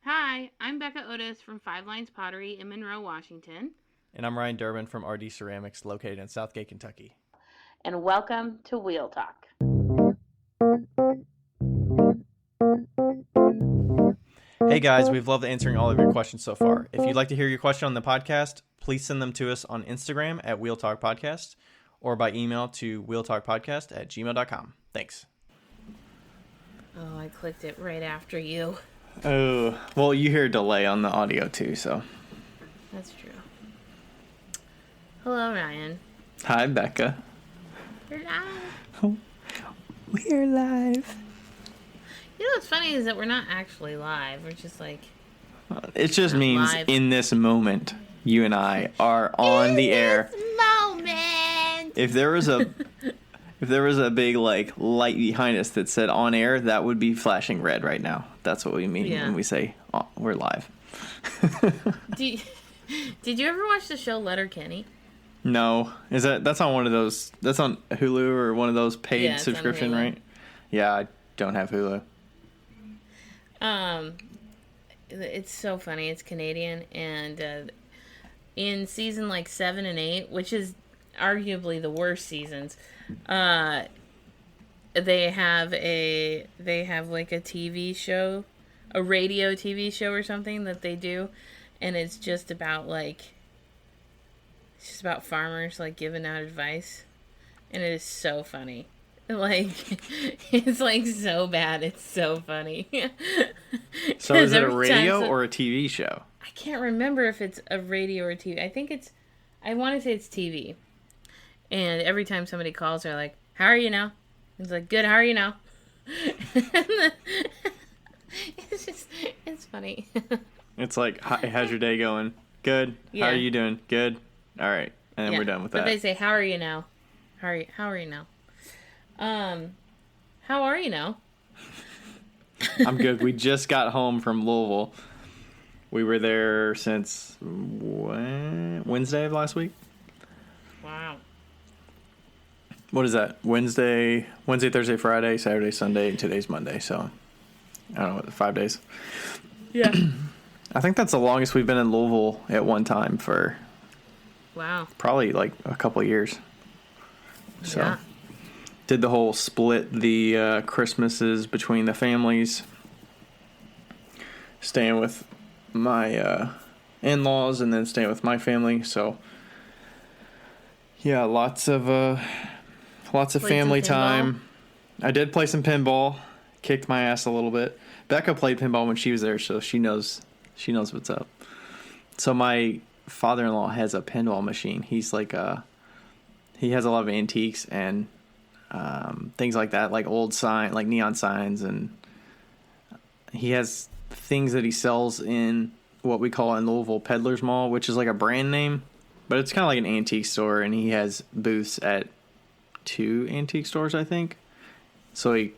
Hi, I'm Becca Otis from Five Lines Pottery in Monroe, Washington. And I'm Ryan Durbin from RD Ceramics, located in Southgate, Kentucky. And welcome to Wheel Talk. Hey guys, we've loved answering all of your questions so far. If you'd like to hear your question on the podcast, please send them to us on Instagram at wheeltalkpodcast or by email to wheeltalkpodcast@gmail.com. Thanks. Oh, I clicked it right after you. Oh, well, you hear a delay on the audio too, so. That's true. Hello, Ryan. Hi, Becca. We're live. We're live. You know what's funny is that we're not actually live. We're just like... It just means live. In this moment, you and I are on the air. Moment! If there was a... If there was a big light behind us that said on air, that would be flashing red right now. That's what we mean when we say we're live. Did you ever watch the show Letterkenny? No. That's on one of those, that's on Hulu or one of those paid subscription, right? Yeah, I don't have Hulu. It's so funny. It's Canadian, and in season 7 and 8, which is arguably the worst seasons, they have a TV show, a radio TV show or something that they do, and it's just about farmers giving out advice, and it is so funny. It's so bad, it's so funny. So is it a radio or a TV show? I can't remember if it's a radio or TV. I want to say it's TV. And every time somebody calls, they're like, "How are you now?" It's like, "Good, how are you now?" It's funny. It's like, "Hi, how's your day going?" "Good." "How are you doing?" "Good." All right. And then we're done with that. But they say, "How are you now?" How are you now? How are you now? I'm good. We just got home from Louisville. We were there since Wednesday of last week. Wow. What is that? Wednesday, Thursday, Friday, Saturday, Sunday, and today's Monday. So, I don't know, 5 days. Yeah. I think that's the longest we've been in Louisville at one time for probably a couple of years. So, did the whole split the Christmases between the families, staying with my in-laws and then staying with my family. So, yeah, lots of family time. I did play some pinball, kicked my ass a little bit. Becca played pinball when she was there, so she knows what's up. So my father-in-law has a pinball machine. He's he has a lot of antiques and things like that, like old neon signs, and he has things that he sells in what we call in Louisville Peddler's Mall, which is like a brand name, but it's kind of like an antique store, and he has booths at 2 antique stores, I think. So he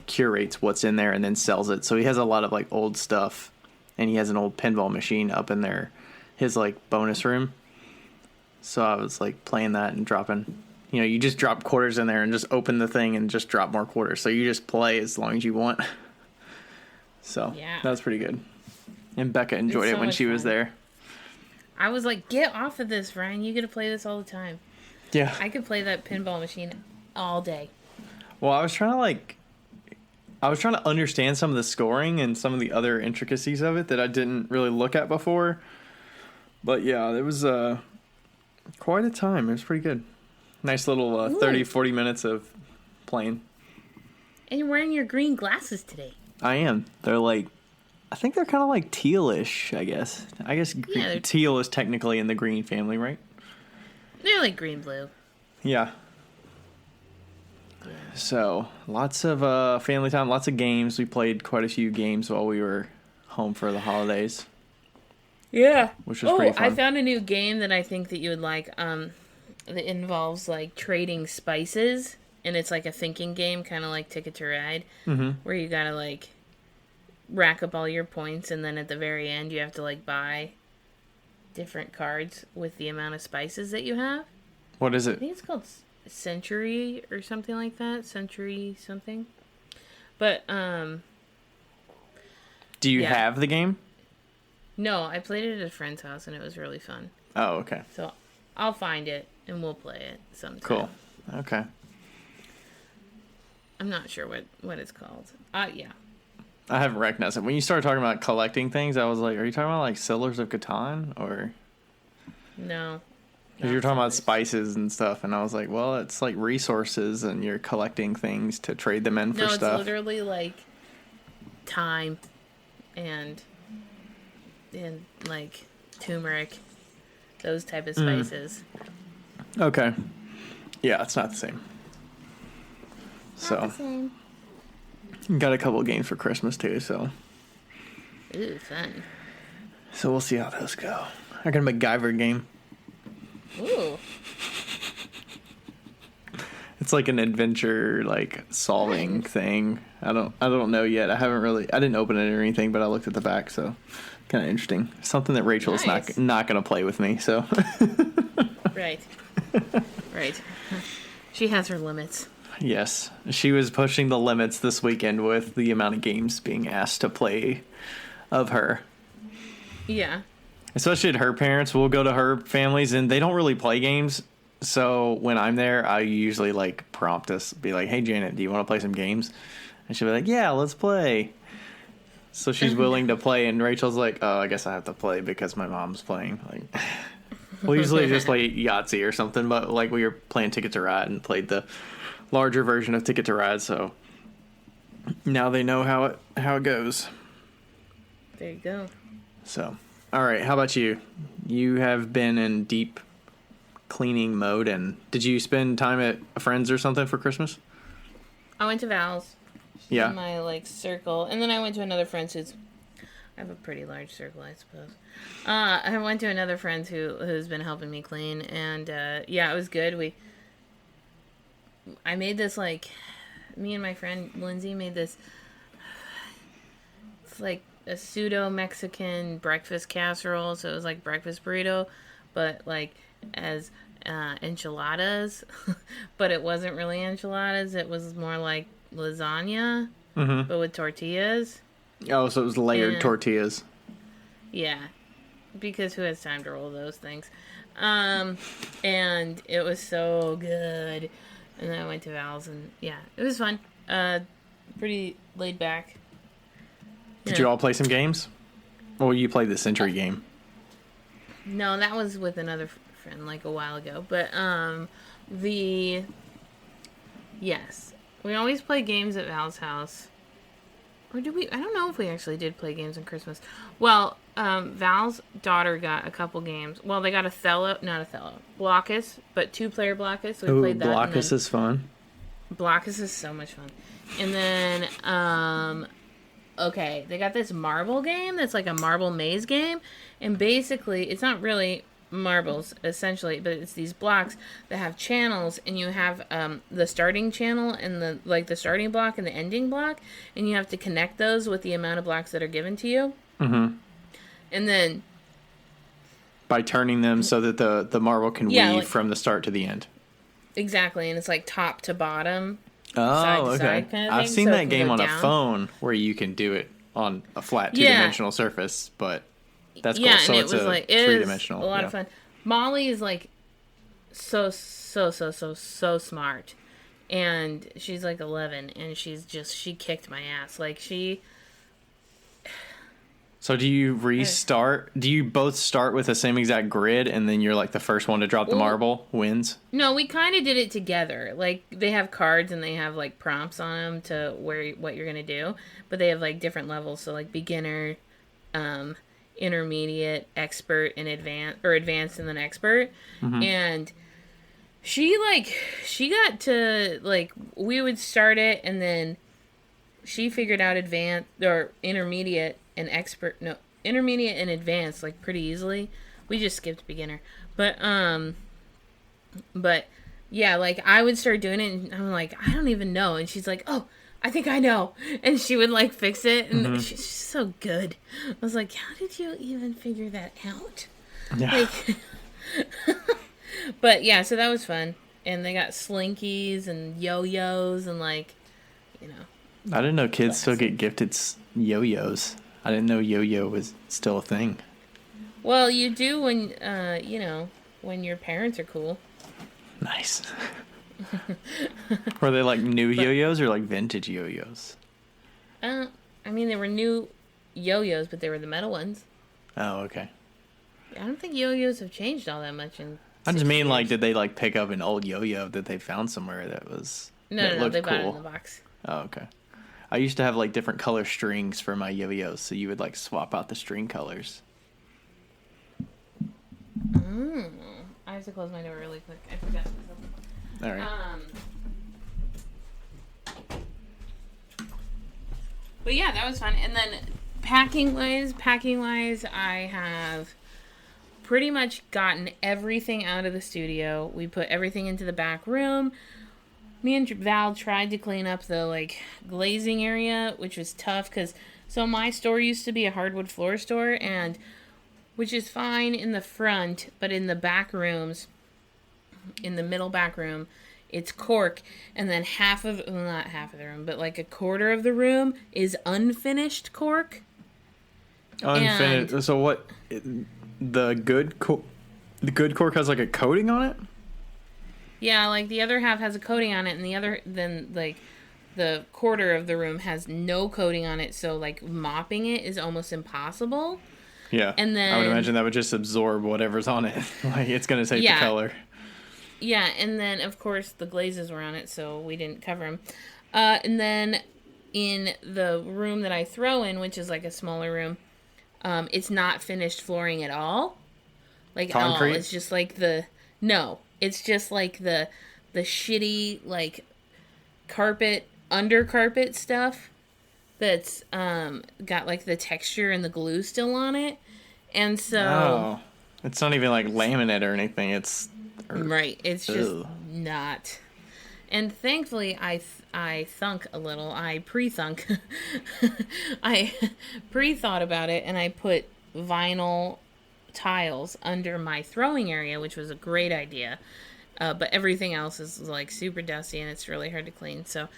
curates what's in there and then sells it. So he has a lot of old stuff, and he has an old pinball machine up in there, his bonus room. So I was playing that and dropping, you just drop quarters in there and just open the thing and just drop more quarters. So you just play as long as you want. So that was pretty good. And Becca enjoyed it when she was there. I was like, "Get off of this, Ryan. You get to play this all the time." Yeah. I could play that pinball machine all day. Well, I was trying to understand some of the scoring and some of the other intricacies of it that I didn't really look at before. But yeah, it was quite a time. It was pretty good. Nice little 30, 40 minutes of playing. And you're wearing your green glasses today. I am. They're I think they're kind of tealish, I guess. Teal is technically in the green family, right? They're like green-blue. Yeah. So, lots of family time, lots of games. We played quite a few games while we were home for the holidays. Yeah. Which was pretty fun. I found a new game that I think that you would like. That involves trading spices, and it's a thinking game, kind of like Ticket to Ride, where you gotta rack up all your points, and then at the very end you have to buy different cards with the amount of spices that you have. What is it? I think it's called Century or something like that. Century something. But do Do you have the game? No, I played it at a friend's house, and it was really fun. Oh, okay. So I'll find it, and we'll play it sometime. Cool. Okay. I'm not sure what it's called. Yeah. I haven't recognized it. When you started talking about collecting things, I was like, are you talking about like Settlers of Catan? Or... No. Because you're talking about spices and stuff, and I was like, well, it's like resources, and you're collecting things to trade them in for stuff. No, it's literally like thyme and like turmeric, those type of spices. Okay. Yeah, it's not the same. Not the same. Got a couple of games for Christmas too, so. Ooh, fun. So we'll see how those go. I got a MacGyver game. Ooh. It's like an adventure, like solving thing. I don't know yet. I didn't open it or anything, but I looked at the back, so kind of interesting. Something that Rachel is not going to play with me, so. Right. Right. She has her limits. Yes. She was pushing the limits this weekend with the amount of games being asked to play of her. Yeah. Especially at her parents. We'll go to her families, and they don't really play games. So when I'm there, I usually like prompt us, be like, hey, Janet, do you want to play some games? And she'll be like, yeah, let's play. So she's willing to play, and Rachel's like, oh, I guess I have to play because my mom's playing. Like, we'll usually just play Yahtzee or something, but like we were playing Ticket to Ride and played the larger version of Ticket to Ride, so now they know how it goes. There you go. So, all right, how about you? You have been in deep cleaning mode, and did you spend time at a friend's or something for Christmas? I went to Val's. Yeah. In my like circle, and then I went to another friend's who's. I have a pretty large circle, I suppose. I went to another friend who's been helping me clean, and yeah, it was good. I made this like, me and my friend Lindsay made this. It's like a pseudo Mexican breakfast casserole, so it was like breakfast burrito, but like as enchiladas, but it wasn't really enchiladas. It was more like lasagna, but with tortillas. Oh, so it was layered tortillas. Yeah, because who has time to roll those things? And it was so good. And then I went to Val's, and yeah, it was fun. Pretty laid back. Did you all play some games? Or you played the Century game? No, that was with another friend like a while ago. But yes, we always play games at Val's house. Or did we? I don't know if we actually did play games on Christmas. Well, Val's daughter got a couple games. Well, they got not Othello, Blockus, but 2-player Blockus. So we played that. Blockus is fun. Blockus is so much fun. And then, okay, they got this marble game that's like a marble maze game. And basically, it's not really marbles, essentially, but it's these blocks that have channels, and you have the starting channel and the starting block and the ending block, and you have to connect those with the amount of blocks that are given to you. Mm-hmm. And then by turning them so that the marble can weave from the start to the end. Exactly, and it's like top to bottom. Oh, side to okay. side kind of I've thing, seen so that game on a phone where you can do it on a flat two-dimensional surface, but that's cool. So and it's it three-dimensional. A lot of fun. Molly is like so smart, and she's like 11, and she kicked my ass. Like she. So do you restart? Do you both start with the same exact grid, and then you're like the first one to drop the marble wins? No, we kind of did it together. Like they have cards and they have like prompts on them to what you're gonna do, but they have like different levels. So like beginner, intermediate, expert, and advanced and then expert. Mm-hmm. And she got to like we would start it, and then she figured out advanced or intermediate and intermediate and advanced like pretty easily. We just skipped beginner. But yeah, like I would start doing it and I'm like, I don't even know. And she's like, oh, I think I know. And she would like fix it, and she's so good. I was like, how did you even figure that out? Yeah. Like, but yeah, so that was fun. And they got slinkies and yo-yos and like, you know. I didn't know kids still get gifted yo-yos. I didn't know yo-yo was still a thing. Well, you do when, when your parents are cool. Nice. Were they like new But, yo-yos or like vintage yo-yos? I mean, they were new yo-yos, but they were the metal ones. Oh, okay. I don't think yo-yos have changed all that much in I just 6 mean, years. like, did they like pick up an old yo-yo that they found somewhere that was No, they looked bought it cool? in the box. Oh, okay. I used to have like different color strings for my yo-yos, so you would like swap out the string colors. I have to close my door really quick. I forgot. All right. But yeah, that was fun. And then packing wise, I have pretty much gotten everything out of the studio. We put everything into the back room. Me and Val tried to clean up the like glazing area, which was tough because my store used to be a hardwood floor store, and which is fine in the front, but in the back rooms, in the middle back room, it's cork, and then not half of the room, but like a quarter of the room is unfinished cork. Unfinished. So what? The good cork has like a coating on it. Yeah, like the other half has a coating on it, and the quarter of the room has no coating on it. So like mopping it is almost impossible. Yeah, and then I would imagine that would just absorb whatever's on it. Like it's gonna take the color. Yeah, and then of course the glazes were on it, so we didn't cover them. And then in the room that I throw in, which is like a smaller room, it's not finished flooring at all. Like concrete? At all. It's just like it's just like the shitty like under carpet stuff that's got like the texture and the glue still on it. And so it's not even like laminate or anything. It's right. It's just not. And thankfully, I thunk a little. I pre-thunk. I pre-thought about it, and I put vinyl tiles under my throwing area, which was a great idea. But everything else is like super dusty, and it's really hard to clean. So,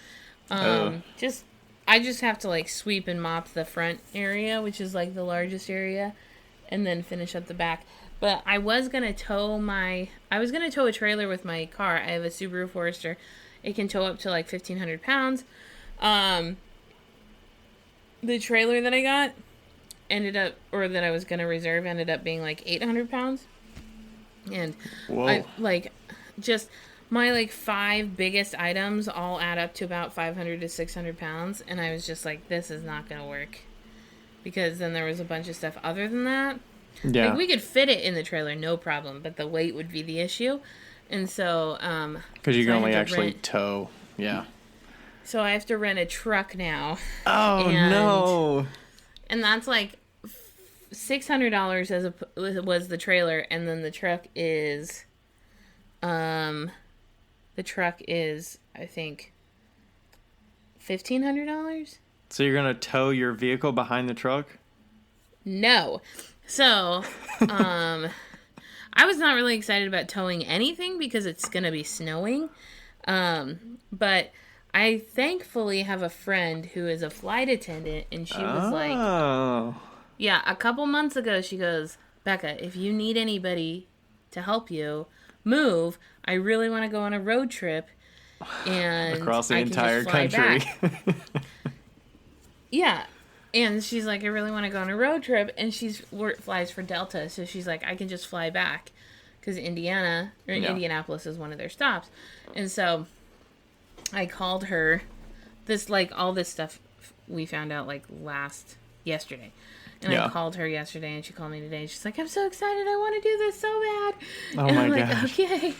I just have to like sweep and mop the front area, which is like the largest area, and then finish up the back. But I was gonna tow a trailer with my car. I have a Subaru Forester. It can tow up to like 1,500 pounds. The trailer that I got that I was gonna reserve ended up being like 800 pounds. And whoa. My like 5 biggest items all add up to about 500 to 600 pounds. And I was just like, this is not gonna work. Because then there was a bunch of stuff other than that. Yeah. Like we could fit it in the trailer, no problem, but the weight would be the issue. And so, because you can only actually tow. Yeah. So I have to rent a truck now. Oh, no. And that's like $600 was the trailer, and then the truck is, I think, $1,500. So you're gonna tow your vehicle behind the truck? No. So, I was not really excited about towing anything because it's gonna be snowing. But I thankfully have a friend who is a flight attendant, and she was like, yeah, a couple months ago, she goes, Becca, if you need anybody to help you move, I really want to go on a road trip. And across the entire country. Yeah. And she's like, I really want to go on a road trip. And flies for Delta. So she's like, I can just fly back. Because Indianapolis is one of their stops. And so I called her. All this stuff we found out yesterday. And I called her yesterday, and she called me today. And she's like, I'm so excited. I want to do this so bad. Oh, and my I'm gosh. like, okay.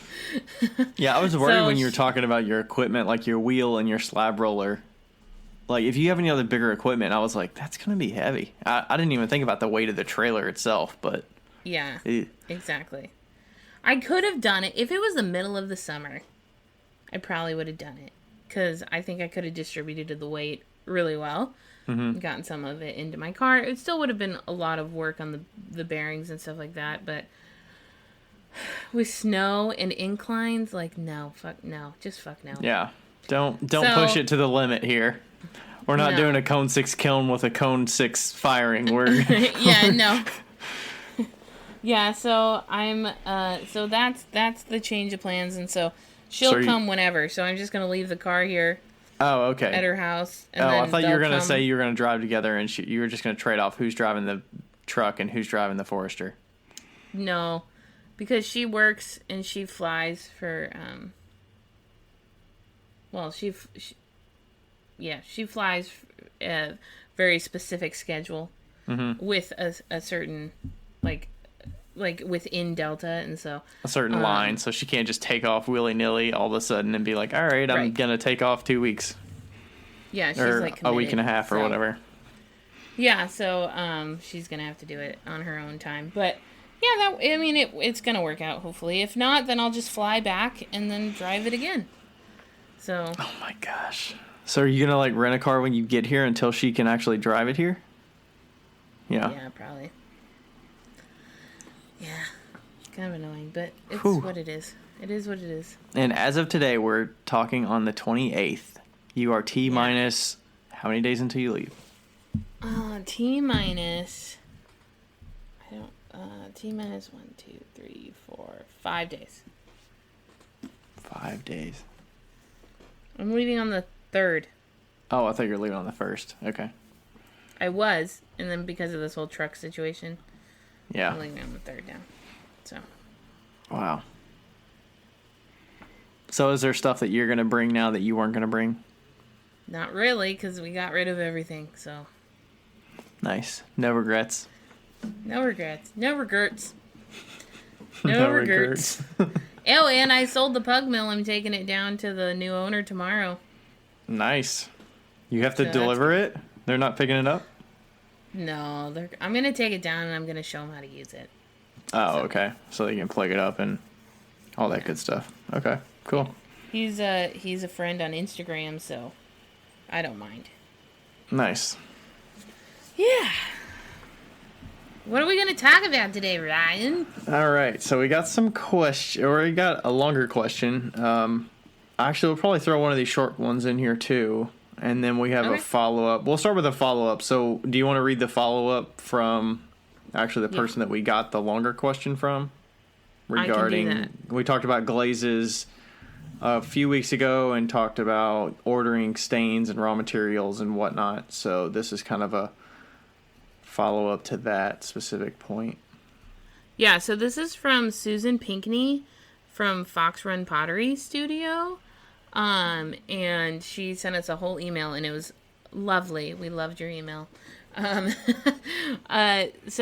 Yeah, I was worried when you were talking about your equipment, like your wheel and your slab roller. Like, if you have any other bigger equipment, I was like, that's going to be heavy. I didn't even think about the weight of the trailer itself, but... Yeah, exactly. I could have done it. If it was the middle of the summer, I probably would have done it. Because I think I could have distributed the weight really well. Mm-hmm. Gotten some of it into my car. It still would have been a lot of work on the bearings and stuff like that, but with snow and inclines, like, no, fuck no. Just fuck no. Yeah. Don't push it to the limit here. We're not No. doing a cone 6 kiln with a cone 6 firing. We're Yeah, no. Yeah, so I'm so that's the change of plans, and so she'll come whenever. So I'm just gonna leave the car here. Oh, okay. At her house. And then I thought you were gonna say you were gonna drive together, and you were just gonna trade off who's driving the truck and who's driving the Forester. No, because she works and she flies for well, she flies a very specific schedule with a certain like within Delta, and so a certain line, so she can't just take off willy-nilly all of a sudden and be like, all right, I'm gonna take off 2 weeks. Yeah, she's or like committed, a week and a half or whatever. Yeah, so she's gonna have to do it on her own time. But yeah, it's gonna work out hopefully. If not, then I'll just fly back and then drive it again. So. Oh my gosh. So are you gonna like rent a car when you get here until she can actually drive it here? Yeah. Yeah, probably. Yeah, it's kind of annoying, but it's what it is. It is what it is. And as of today, we're talking on the 28th. You are T minus how many days until you leave? T minus. T minus 1, 2, 3, 4, 5 days. 5 days. I'm leaving on the 3rd. Oh, I thought you were leaving on the 1st. Okay. I was, and then because of this whole truck situation. Yeah. I'm leaving on the 3rd now. So. Wow. So is there stuff that you're going to bring now that you weren't going to bring? Not really, because we got rid of everything, so. Nice. No regrets. No regrets. No regrets. No regrets. Oh, and I sold the pug mill. I'm taking it down to the new owner tomorrow. Nice. You have to deliver it? They're not picking it up? No, I'm going to take it down and I'm going to show them how to use it. Oh, okay. So they can plug it up and all that good stuff. Okay, cool. He's a friend on Instagram, so I don't mind. Nice. Yeah. What are we going to talk about today, Ryan? All right, so we got some question, or we got a longer question. Actually, we'll probably throw one of these short ones in here too, and then we have a follow-up. We'll start with a follow-up. So do you want to read the follow-up from actually the person that we got the longer question from? Regarding, I can do that. We talked about glazes a few weeks ago and talked about ordering stains and raw materials and whatnot. So this is kind of a follow-up to that specific point. Yeah, so this is from Susan Pinkney from Fox Run Pottery Studio. And she sent us a whole email, and it was lovely. We loved your email. So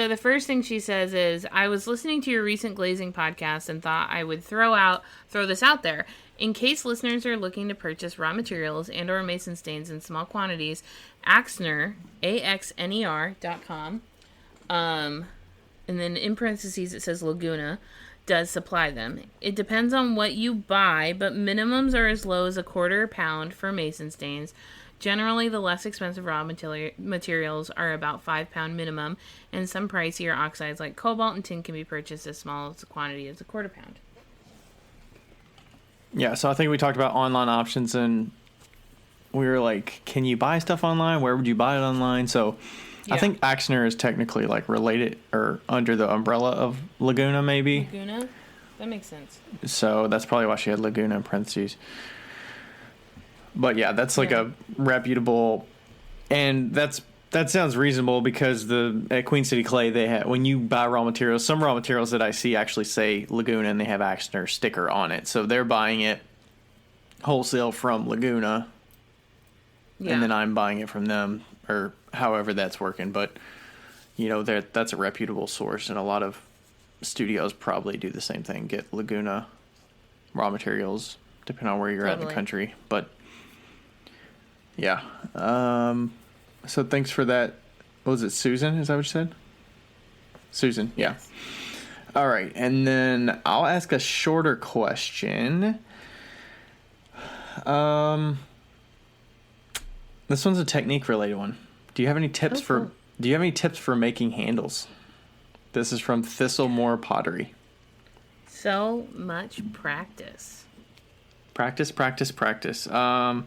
the first thing she says is, I was listening to your recent glazing podcast and thought I would throw this out there. In case listeners are looking to purchase raw materials and or mason stains in small quantities, Axner, AXNER.com, and then in parentheses it says Laguna, does supply them. It depends on what you buy, but minimums are as low as $0.25 pound for mason stains. Generally, the less expensive raw materials are about 5 pound minimum, and some pricier oxides like cobalt and tin can be purchased as small as a quantity as $0.25 pound. Yeah, so I think we talked about online options, and we were like, can you buy stuff online? Where would you buy it online? So I think Axner is technically like related or under the umbrella of Laguna, maybe. Laguna? That makes sense. So that's probably why she had Laguna in parentheses. But yeah, that's like a reputable, and that sounds reasonable because at Queen City Clay, they have, when you buy raw materials, some raw materials that I see actually say Laguna and they have Axner sticker on it. So they're buying it wholesale from Laguna, and then I'm buying it from them, or however that's working. But you know, that's a reputable source, and a lot of studios probably do the same thing, get Laguna raw materials, depending on where you're at in the country. But yeah. So thanks for that. What was it, Susan? Is that what you said? Susan, yeah. Yes. All right. And then I'll ask a shorter question. This one's a technique related one. Do you have any tips for making handles? This is from Thistlemore Pottery. So much practice. Practice. How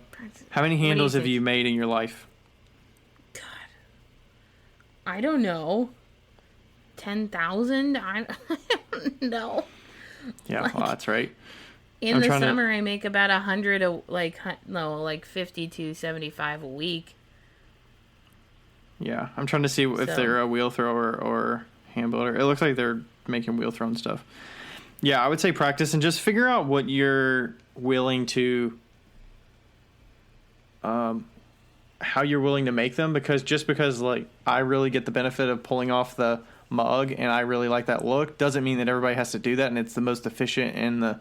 many handles have you made in your life? I don't know, 10,000. I don't know. Yeah, Like, well, that's right. in the summer, I make about 100, like 50 to 75 a week. Yeah, I'm trying to see if they're a wheel thrower or hand builder. It looks like they're making wheel thrown stuff. Yeah, I would say practice and just figure out what you're willing to, how you're willing to make them. Because like I really get the benefit of pulling off the mug and I really like that look, doesn't mean that everybody has to do that and it's the most efficient and the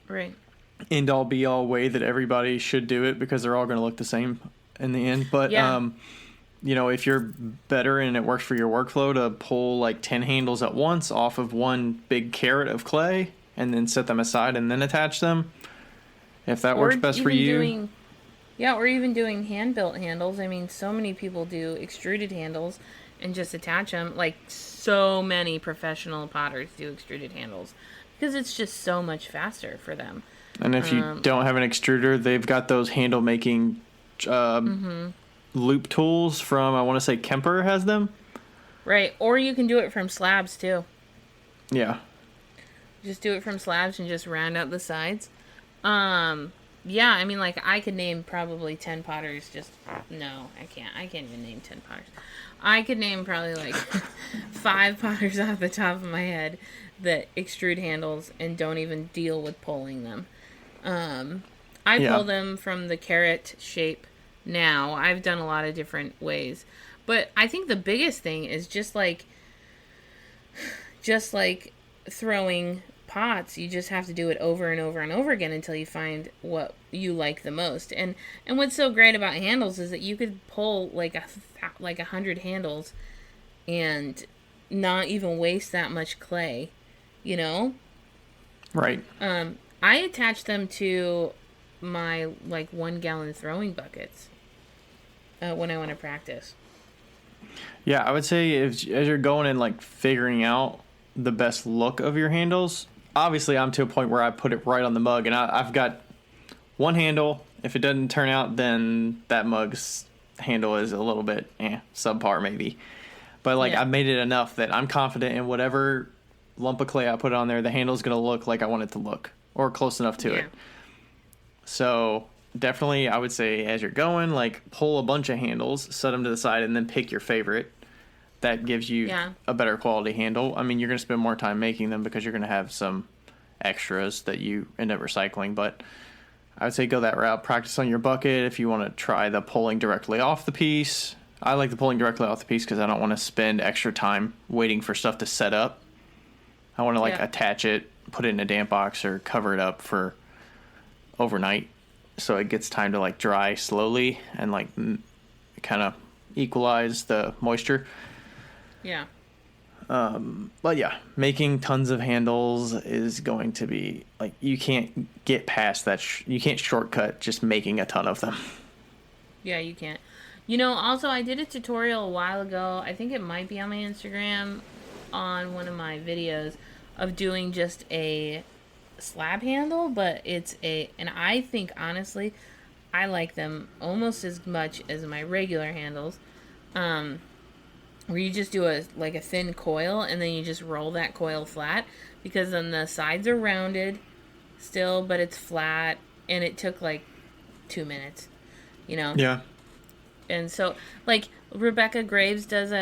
Right. end all be all way that everybody should do it because they're all going to look the same in the end. But you know, if you're better and it works for your workflow to pull like 10 handles at once off of one big carrot of clay and then set them aside and then attach them, if that works best for you. Or even doing hand-built handles. I mean, so many people do extruded handles and just attach them. Like, so many professional potters do extruded handles because it's just so much faster for them. And if you don't have an extruder, they've got those handle making loop tools from, I want to say Kemper has them. Right. Or you can do it from slabs too. Yeah. Just do it from slabs and just round out the sides. Yeah, I mean, like, I could name probably 10 potters. No, I can't. I can't even name 10 potters. I could name probably, like, 5 potters off the top of my head that extrude handles and don't even deal with pulling them. I pull them from the carrot shape now. I've done a lot of different ways. But I think the biggest thing is just like throwing pots, you just have to do it over and over and over again until you find what you like the most. And what's so great about handles is that you could pull like 100 handles and not even waste that much clay, you know? Right. I attach them to my like 1 gallon throwing buckets when I want to practice. Yeah, I would say as you're going and like figuring out the best look of your handles, obviously I'm to a point where I put it right on the mug and I've got one handle. If it doesn't turn out, then that mug's handle is a little bit subpar maybe. But like I've made it enough that I'm confident in whatever lump of clay I put on there, the handle's going to look like I want it to look or close enough to it. So definitely I would say as you're going, like pull a bunch of handles, set them to the side and then pick your favorite. That gives you a better quality handle. I mean, you're going to spend more time making them because you're going to have some extras that you end up recycling. But I would say go that route. Practice on your bucket if you want to try the pulling directly off the piece. I like the pulling directly off the piece because I don't want to spend extra time waiting for stuff to set up. I want to attach it, put it in a damp box or cover it up for overnight so it gets time to like dry slowly and like kind of equalize the moisture. Yeah. But yeah, making tons of handles is going to be like you can't get past that. You can't shortcut just making a ton of them. Yeah, you can't. You know, also I did a tutorial a while ago. I think it might be on my Instagram on one of my videos of doing just a slab handle, but and I think honestly, I like them almost as much as my regular handles. Where you just do a thin coil and then you just roll that coil flat because then the sides are rounded still, but it's flat and it took like 2 minutes, you know? Yeah. And so like Rebecca Graves does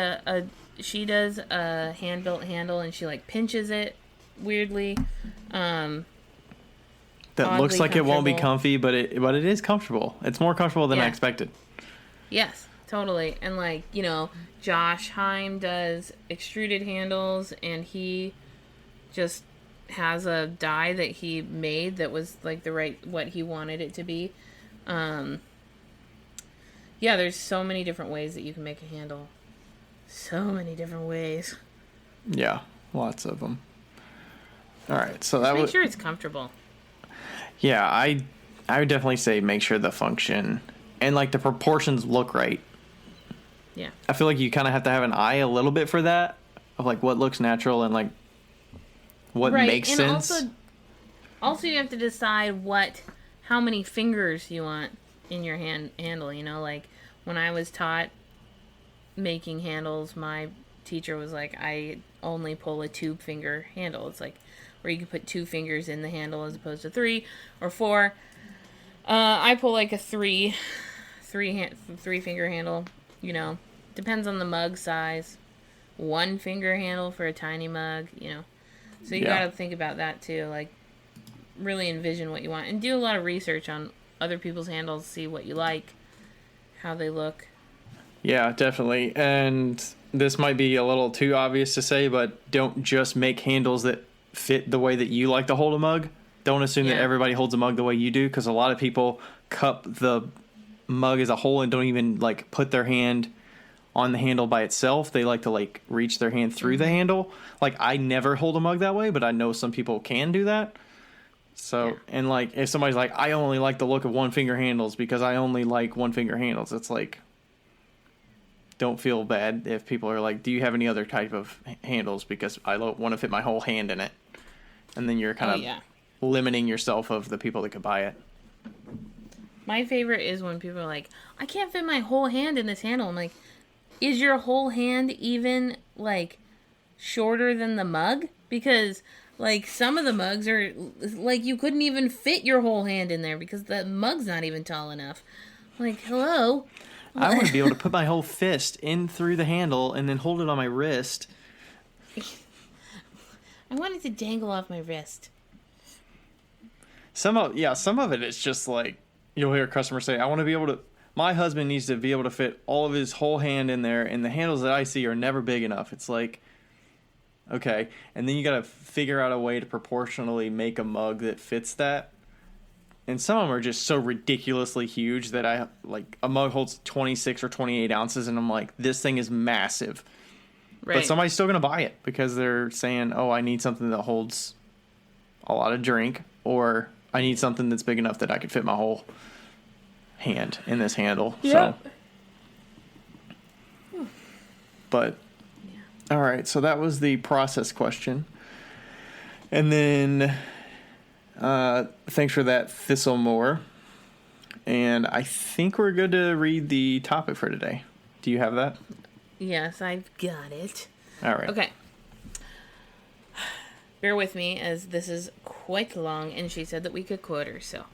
she does a hand-built handle and she like pinches it weirdly. That looks like it won't be comfy, but it is comfortable. It's more comfortable than I expected. Yes. Totally. And like, you know, Josh Heim does extruded handles and he just has a die that he made that was like what he wanted it to be. There's so many different ways that you can make a handle. So many different ways. Yeah, lots of them. All right, so just make sure it's comfortable. Yeah, I would definitely say make sure the function and like the proportions look right. Yeah. I feel like you kind of have to have an eye a little bit for that, of like what looks natural and like what makes sense. Also, you have to decide how many fingers you want in your handle. You know, like when I was taught making handles, my teacher was like, I only pull a 2-finger handle. It's like where you can put 2 fingers in the handle as opposed to 3 or 4. I pull like a 3-finger handle. You know, depends on the mug size. 1-finger handle for a tiny mug. You know, so you got to think about that too. Like, really envision what you want and do a lot of research on other people's handles. See what you like, how they look. Yeah, definitely. And this might be a little too obvious to say, but don't just make handles that fit the way that you like to hold a mug. Don't assume that everybody holds a mug the way you do, because a lot of people cup the mug as a whole and don't even like put their hand on the handle by itself. They like to like reach their hand through the handle. Like, I never hold a mug that way, but I know some people can do that. So, and like, if somebody's like, I only like the look of 1-finger handles because I only like 1-finger handles, it's like, don't feel bad if people are like, do you have any other type of handles? Because I want to fit my whole hand in it. And then you're kind of limiting yourself of the people that could buy it. My favorite is when people are like, I can't fit my whole hand in this handle. I'm like, is your whole hand even like shorter than the mug? Because like some of the mugs are like, you couldn't even fit your whole hand in there because the mug's not even tall enough. Like, hello? I want to be able to put my whole fist in through the handle and then hold it on my wrist. I want it to dangle off my wrist. Some of it is just like, you'll hear a customer say, I want to be able to, my husband needs to be able to fit all of his whole hand in there, and the handles that I see are never big enough. It's like, okay. And then you got to figure out a way to proportionally make a mug that fits that. And some of them are just so ridiculously huge that a mug holds 26 or 28 ounces, and I'm like, this thing is massive. Right. But somebody's still going to buy it because they're saying, oh, I need something that holds a lot of drink, or I need something that's big enough that I could fit my whole hand in this handle. Yep. So, but, all right, so that was the process question. And then... thanks for that, Thistlemore. And I think we're good to read the topic for today. Do you have that? Yes, I've got it. All right. Okay. Bear with me, as this is quite long, and she said that we could quote her, so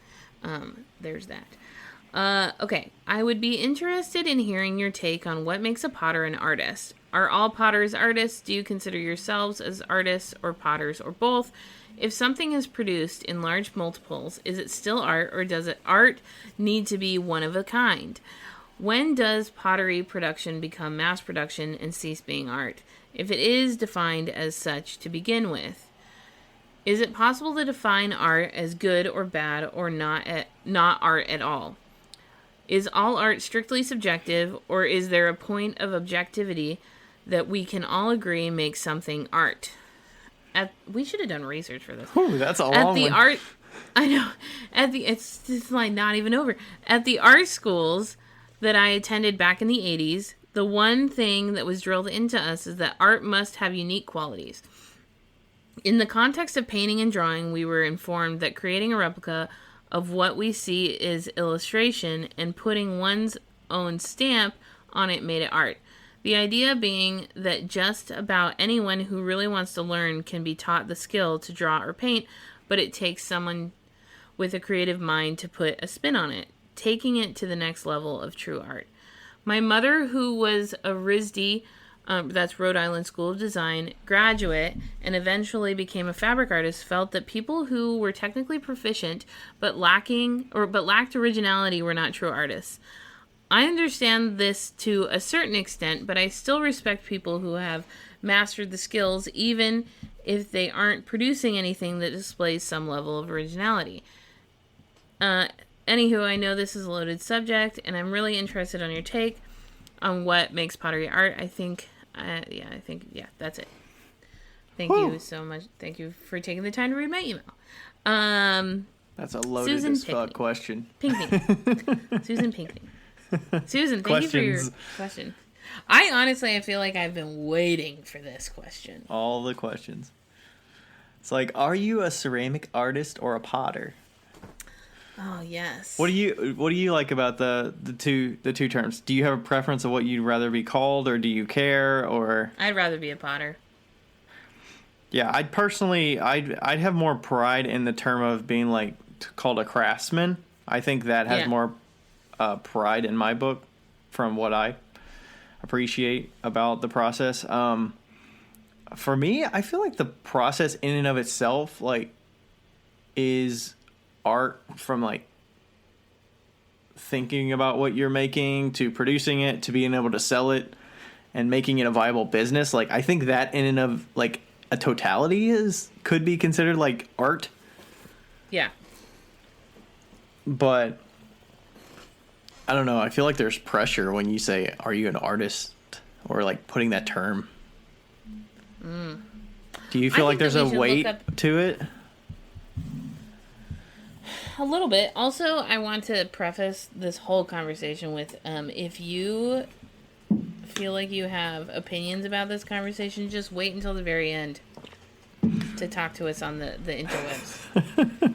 there's that. Okay. I would be interested in hearing your take on what makes a potter an artist. Are all potters artists? Do you consider yourselves as artists or potters or both? If something is produced in large multiples, is it still art, or does art need to be one of a kind? When does pottery production become mass production and cease being art, if it is defined as such to begin with? Is it possible to define art as good or bad, or not art at all? Is all art strictly subjective, or is there a point of objectivity that we can all agree makes something art? We should have done research for this. Ooh, that's a long one. Art, I know. It's just like not even over. At the art schools that I attended back in the 80s, the one thing that was drilled into us is that art must have unique qualities. In the context of painting and drawing, we were informed that creating a replica of what we see is illustration, and putting one's own stamp on it made it art. The idea being that just about anyone who really wants to learn can be taught the skill to draw or paint, but it takes someone with a creative mind to put a spin on it, taking it to the next level of true art. My mother, who was a RISD, that's Rhode Island School of Design, graduate, and eventually became a fabric artist, felt that people who were technically proficient but lacked originality were not true artists. I understand this to a certain extent, but I still respect people who have mastered the skills, even if they aren't producing anything that displays some level of originality. Anywho, I know this is a loaded subject, and I'm really interested on your take on what makes pottery art. I think, that's it. Thank you so much. Thank you for taking the time to read my email. That's a loaded as fuck question. Pinckney. Susan Pinckney. Susan, thank you for your question. I feel like I've been waiting for this question. All the questions. It's like, are you a ceramic artist or a potter? Oh, yes. What do you like about the two terms? Do you have a preference of what you'd rather be called, or do you care, or? I'd rather be a potter. Yeah, I'd have more pride in the term of being like called a craftsman. I think that has Yeah. more pride in my book from what I appreciate about the process. For me, I feel like the process in and of itself like is art, from like thinking about what you're making to producing it to being able to sell it and making it a viable business. Like, I think that in and of like a totality could be considered like art. Yeah. But I don't know. I feel like there's pressure when you say, "Are you an artist?" or like putting that term. Do you feel like there's a weight to it? A little bit. Also, I want to preface this whole conversation with if you feel like you have opinions about this conversation, just wait until the very end to talk to us on the interwebs.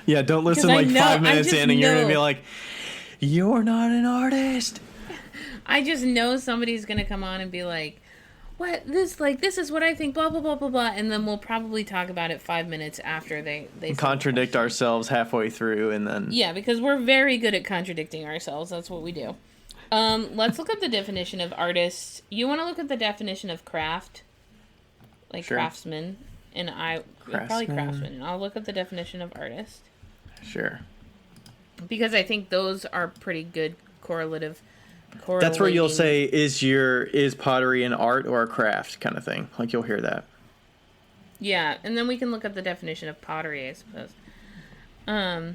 Yeah, don't listen like 5 minutes in and you're going to be like, "You're not an artist." I just know somebody's going to come on and be like, "What? This is what I think, blah, blah, blah, blah, blah." And then we'll probably talk about it 5 minutes after they contradict ourselves halfway through, and then... Yeah, because we're very good at contradicting ourselves. That's what we do. Let's look up the definition of artist. You want to look at the definition of craft? Like sure. Craftsman. And probably craftsman. And I'll look up the definition of artist. Sure. Because I think those are pretty good correlative. That's where you'll say, is pottery an art or a craft kind of thing. Like, you'll hear that. Yeah, and then we can look up the definition of pottery, I suppose. I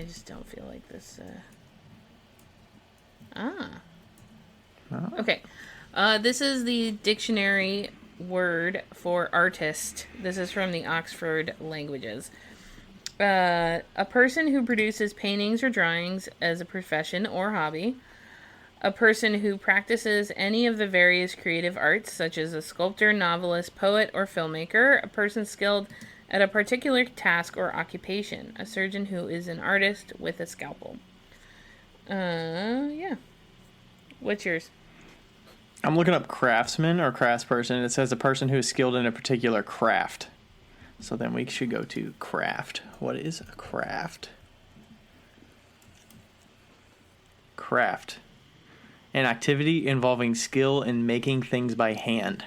just don't feel like this. Oh. Okay. This is the dictionary word for artist. This is from the Oxford Languages. A person who produces paintings or drawings as a profession or hobby. A person who practices any of the various creative arts, such as a sculptor, novelist, poet, or filmmaker. A person skilled at a particular task or occupation. A surgeon who is an artist with a scalpel. Yeah. What's yours? I'm looking up craftsman or craftsperson. It says a person who is skilled in a particular craft. So then we should go to craft. What is a craft? Craft. An activity involving skill in making things by hand.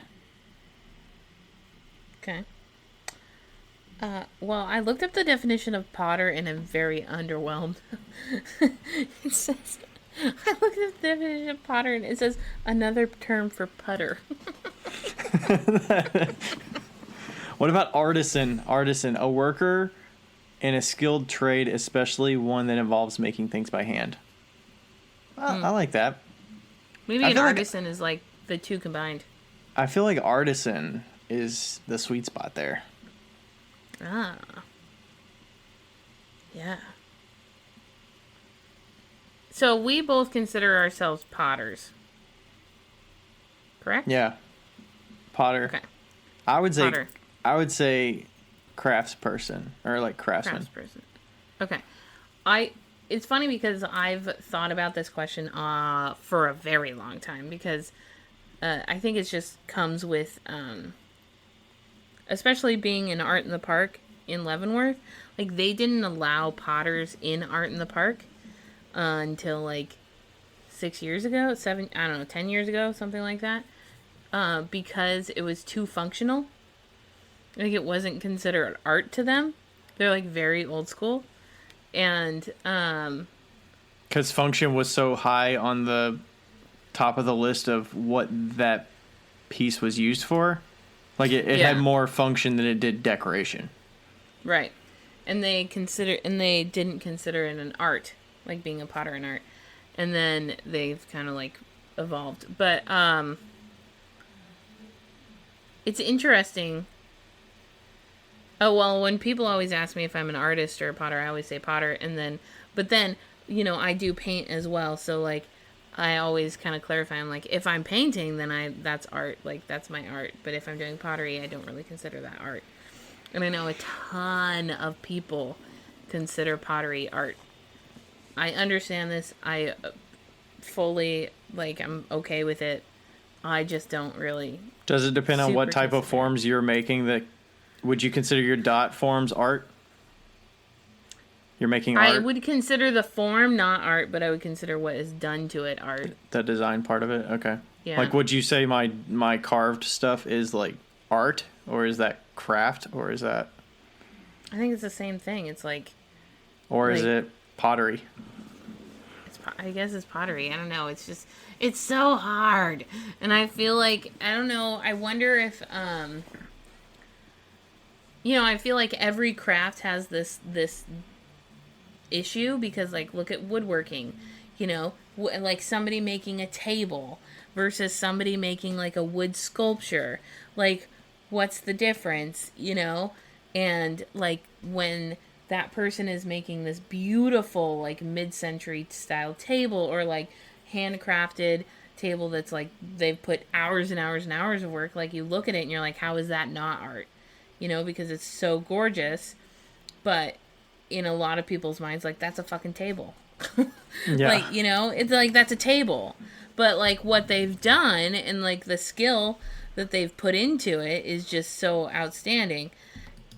Okay. Well, I looked up the definition of potter and I'm very underwhelmed. It says... I looked at the definition of potter and it says another term for putter. What about artisan? Artisan, a worker in a skilled trade, especially one that involves making things by hand. I like that. Maybe an artisan is like the two combined. I feel like artisan is the sweet spot there. Ah. Yeah. So we both consider ourselves potters. Correct? Yeah. Potter. Okay. I would say craftsperson or like craftsman. Craftsperson. Okay. It's funny because I've thought about this question for a very long time because I think it just comes with especially being in Art in the Park in Leavenworth, like they didn't allow potters in Art in the Park until like 6 years ago, 10 years ago, something like that, because it was too functional. Like it wasn't considered art to them. They're like very old school, and because function was so high on the top of the list of what that piece was used for. Like it had more function than it did decoration. Right. And they didn't consider it an art, like being a potter an art. And then they've kind of like evolved. But it's interesting. Oh, well, when people always ask me if I'm an artist or a potter, I always say potter. But then, I do paint as well. So like, I always kind of clarify. I'm like, if I'm painting, then that's art. Like, that's my art. But if I'm doing pottery, I don't really consider that art. And I know a ton of people consider pottery art. I understand this. I fully, like, I'm okay with it. I just don't really. Does it depend on what type of consider it. forms you're making? That would you consider your dot forms art? You're making art? I would consider the form not art, but I would consider what is done to it art. The design part of it? Okay. Yeah. Like, would you say my carved stuff is, like, art? Or is that craft? Or is that... I think it's the same thing. It's like... Or is it pottery? I guess it's pottery. I don't know. It's just... It's so hard. And I feel like... I don't know. I wonder if... You know, I feel like every craft has this issue because, like, look at woodworking. You know, like somebody making a table versus somebody making, like, a wood sculpture. Like, what's the difference, you know? And, like, when that person is making this beautiful, like, mid-century style table or, like, handcrafted table that's, like, they've put hours and hours and hours of work, like, you look at it and you're like, how is that not art? You know, because it's so gorgeous. But in a lot of people's minds, like, that's a fucking table. Yeah. Like, you know, it's like, that's a table. But, like, what they've done and, like, the skill that they've put into it is just so outstanding.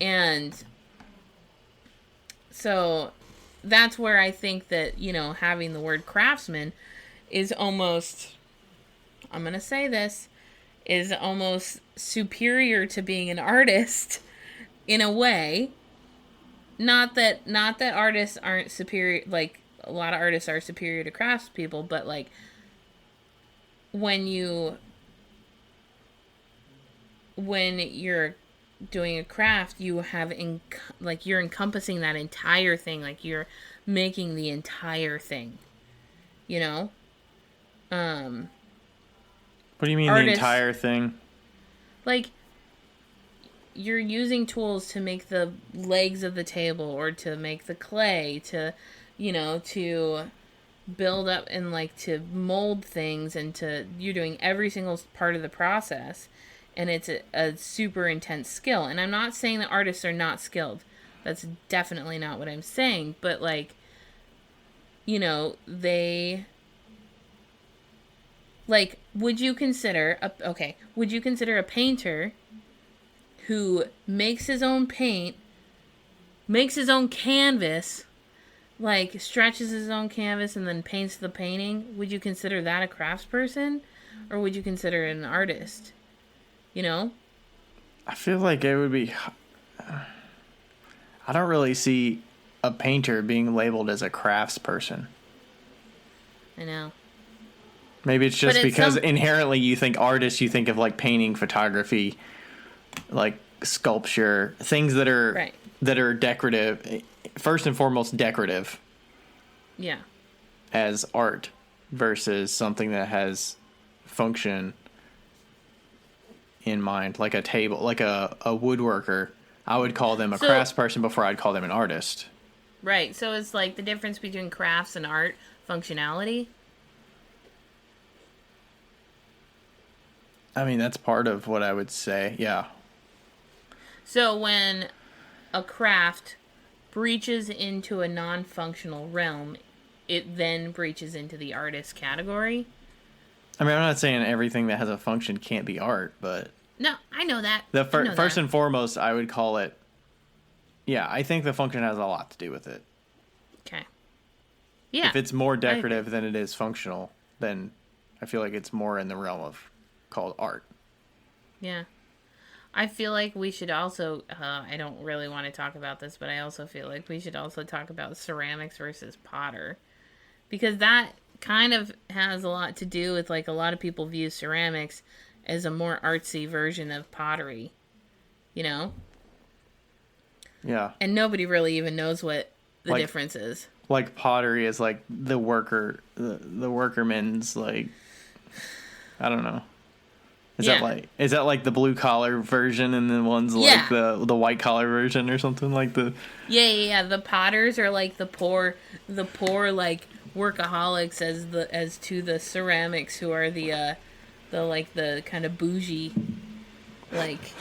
And so that's where I think that, you know, having the word craftsman is almost, I'm going to say this, is almost superior to being an artist in a way. Not that artists aren't superior, like, a lot of artists are superior to craftspeople, but, like, when you're doing a craft, you have, like, you're encompassing that entire thing, like, you're making the entire thing, you know? What do you mean artists, the entire thing? Like, you're using tools to make the legs of the table or to make the clay, to, you know, to build up and, like, to mold things, and you're doing every single part of the process, and it's a super intense skill. And I'm not saying that artists are not skilled. That's definitely not what I'm saying. But, like, you know, like, would you consider a painter who makes his own paint, makes his own canvas, like, stretches his own canvas and then paints the painting? Would you consider that a craftsperson? Or would you consider it an artist? You know? I feel like it would be... I don't really see a painter being labeled as a craftsperson. I know. Maybe it's just because inherently you think artist, you think of, like, painting, photography, like sculpture, things that are right. that are decorative, first and foremost decorative. Yeah. As art versus something that has function in mind, like a table, like a woodworker. I would call them a craftsperson before I'd call them an artist. Right. So it's like the difference between crafts and art functionality. I mean, that's part of what I would say. Yeah. So when a craft breaches into a non-functional realm, it then breaches into the artist category. I mean, I'm not saying everything that has a function can't be art, but... No, I know that. First and foremost, I would call it... Yeah, I think the function has a lot to do with it. Okay. Yeah. If it's more decorative than it is functional, then I feel like it's more in the realm of called art. Yeah. I feel like we should also, I don't really want to talk about this, but I also feel like we should also talk about ceramics versus potter. Because that kind of has a lot to do with, like, a lot of people view ceramics as a more artsy version of pottery. You know? Yeah. And nobody really even knows what the difference is. Like pottery is like the workerman's, like, I don't know. Is that like the blue collar version, and then one's like the white collar version or something like the? Yeah. The potters are like the poor like workaholics as to the ceramics, who are the like the kind of bougie, like.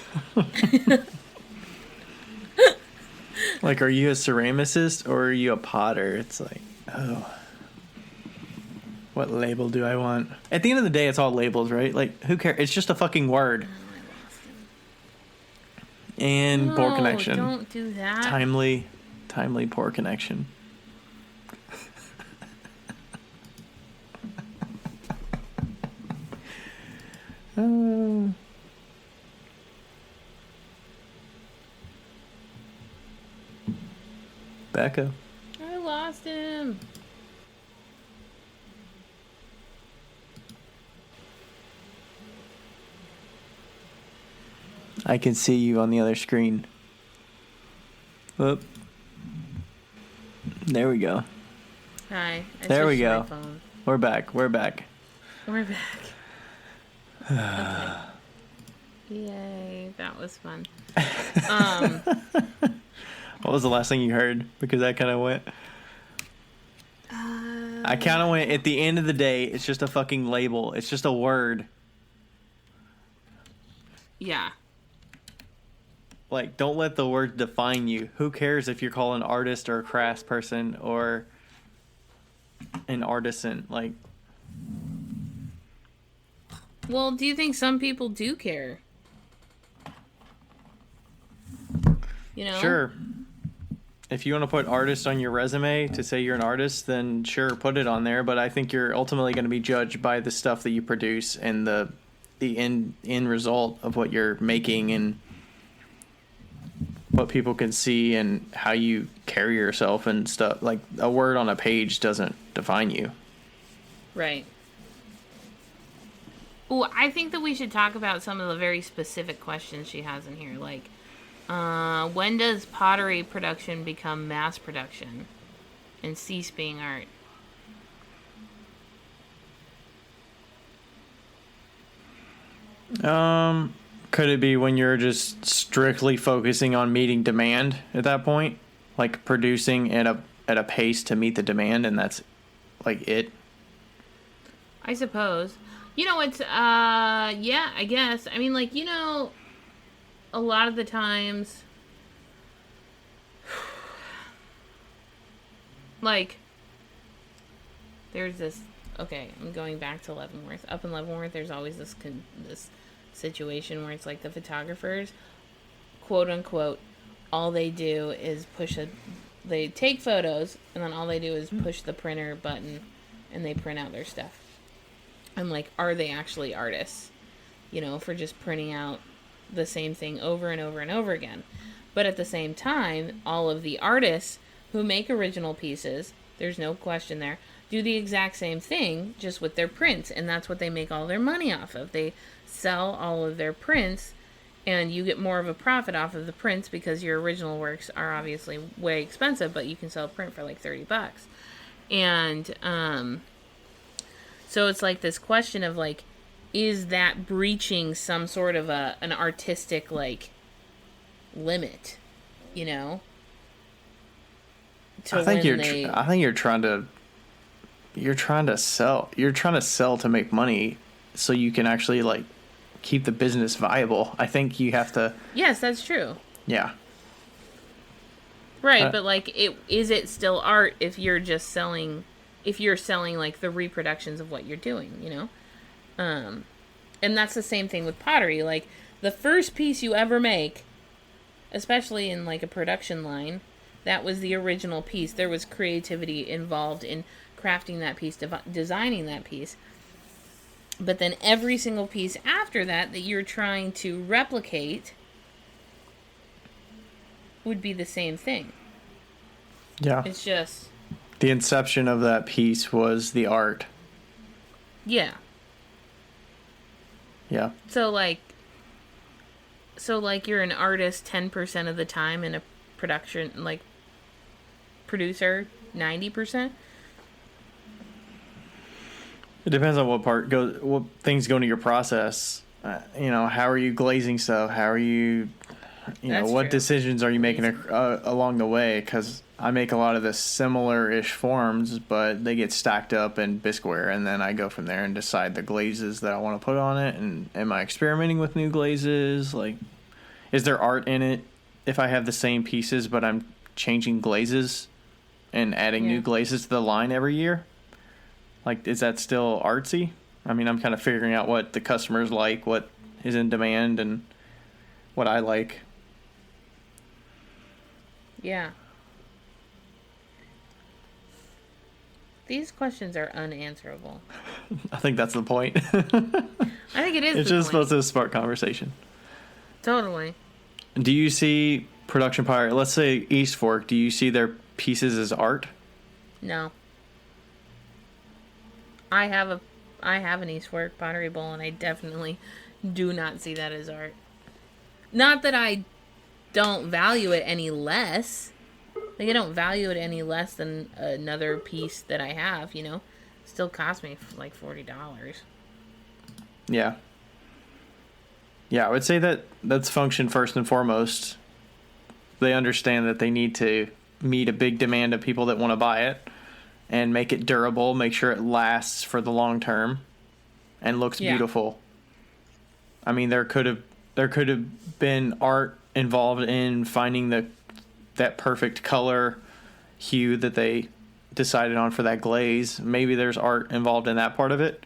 Like, are you a ceramicist or are you a potter? It's like, oh, what label do I want? At the end of the day, it's all labels, right? Like, who cares? It's just a fucking word. Oh, I lost him. And poor connection. Don't do that. Timely poor connection. Becca. I lost him. I can see you on the other screen. Oop. There we go. Hi. There we go. My phone. We're back. We're back. We're back. Okay. Yay, that was fun. What was the last thing you heard? Because that kind of went. I kind of went. At the end of the day, it's just a fucking label. It's just a word. Yeah. Like, don't let the word define you. Who cares if you're called an artist or a craftsperson or an artisan? Like, well, do you think some people do care? You know? sure. If you want to put artist on your resume to say you're an artist, then sure, put it on there. But I think you're ultimately going to be judged by the stuff that you produce and the end result of what you're making and what people can see and how you carry yourself and stuff. Like, a word on a page doesn't define you. Right. Oh, I think that we should talk about some of the very specific questions she has in here. Like, when does pottery production become mass production and cease being art? Could it be when you're just strictly focusing on meeting demand at that point? Like, producing at a pace to meet the demand, and that's like it? I suppose. You know, it's, yeah, I guess. I mean, like, you know, a lot of the times, like, there's this, okay, I'm going back to Leavenworth. Up in Leavenworth, there's always this situation where it's like the photographers, quote unquote, all they do is they take photos, and then all they do is push the printer button, and they print out their stuff. I'm like, are they actually artists? You know, for just printing out the same thing over and over and over again. But at the same time, all of the artists who make original pieces, there's no question there, do the exact same thing just with their prints, and that's what they make all their money off of. They sell all of their prints, and you get more of a profit off of the prints because your original works are obviously way expensive, but you can sell a print for like $30. And so it's like this question of like, is that breaching some sort of an artistic like limit, you know? I think you're trying to sell. You're trying to sell to make money, so you can actually like keep the business viable. I think you have to. Yes, that's true. Yeah. Right, but like, is it still art if you're just selling? If you're selling like the reproductions of what you're doing, you know? And that's the same thing with pottery. Like, the first piece you ever make, especially in like a production line, that was the original piece. There was creativity involved in crafting that piece, designing that piece. But then every single piece after that you're trying to replicate would be the same thing. Yeah. It's just... the inception of that piece was the art. Yeah. Yeah. So like you're an artist 10% of the time and a production, like, producer 90%? It depends on what things go into your process. You know, how are you glazing stuff? How are you know, what decisions are you making along the way? Because I make a lot of the similar-ish forms, but they get stacked up in Bisqueware, and then I go from there and decide the glazes that I want to put on it. And am I experimenting with new glazes? Like, is there art in it if I have the same pieces, but I'm changing glazes and adding new glazes to the line every year. Like, is that still artsy? I mean, I'm kind of figuring out what the customers like, what is in demand, and what I like. Yeah. These questions are unanswerable. I think that's the point. I think it is. It's just supposed to spark conversation. Totally. Do you see production pottery? Let's say East Fork. Do you see their pieces as art? No. I have an East Fork pottery bowl, and I definitely do not see that as art. Not that I don't value it any less. Like, I don't value it any less than another piece that I have, you know? Still cost me like $40. Yeah. Yeah, I would say that's function first and foremost. They understand that they need to meet a big demand of people that want to buy it and make it durable, make sure it lasts for the long term and looks beautiful. I mean, there could have been art involved in finding that perfect color hue that they decided on for that glaze. Maybe there's art involved in that part of it.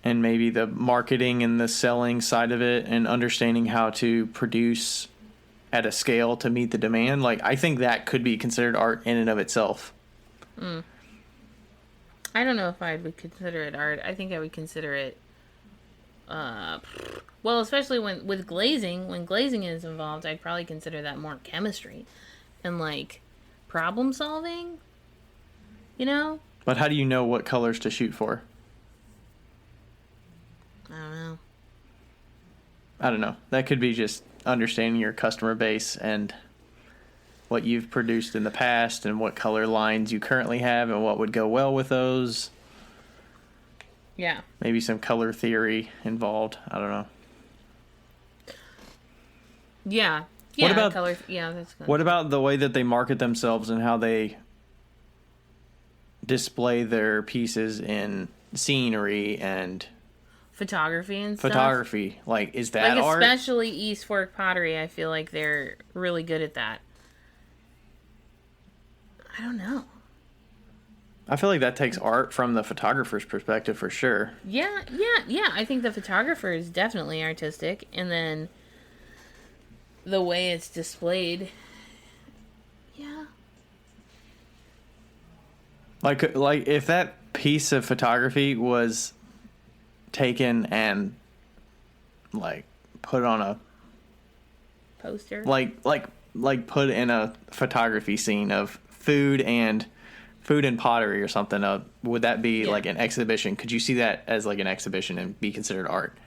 And maybe the marketing and the selling side of it and understanding how to produce at a scale to meet the demand. Like, I think that could be considered art in and of itself. I don't know if I would consider it art. I think I would consider it, well, especially with glazing. When glazing is involved, I'd probably consider that more chemistry and, like, problem solving, you know? But how do you know what colors to shoot for? I don't know. That could be just understanding your customer base and what you've produced in the past and what color lines you currently have and what would go well with those. Yeah. Maybe some color theory involved. I don't know. Yeah. What about color? Yeah, that's good. What about the way that they market themselves and how they display their pieces in scenery and photography and stuff? Photography. Like, is that like, art? Especially East Fork pottery, I feel like they're really good at that. I don't know. I feel like that takes art from the photographer's perspective for sure. Yeah. I think the photographer is definitely artistic, and then the way it's displayed. Yeah. Like if that piece of photography was taken and like put on a poster, like put in a photography scene of food and pottery or something, would that be like an exhibition? Could you see that as like an exhibition and be considered art?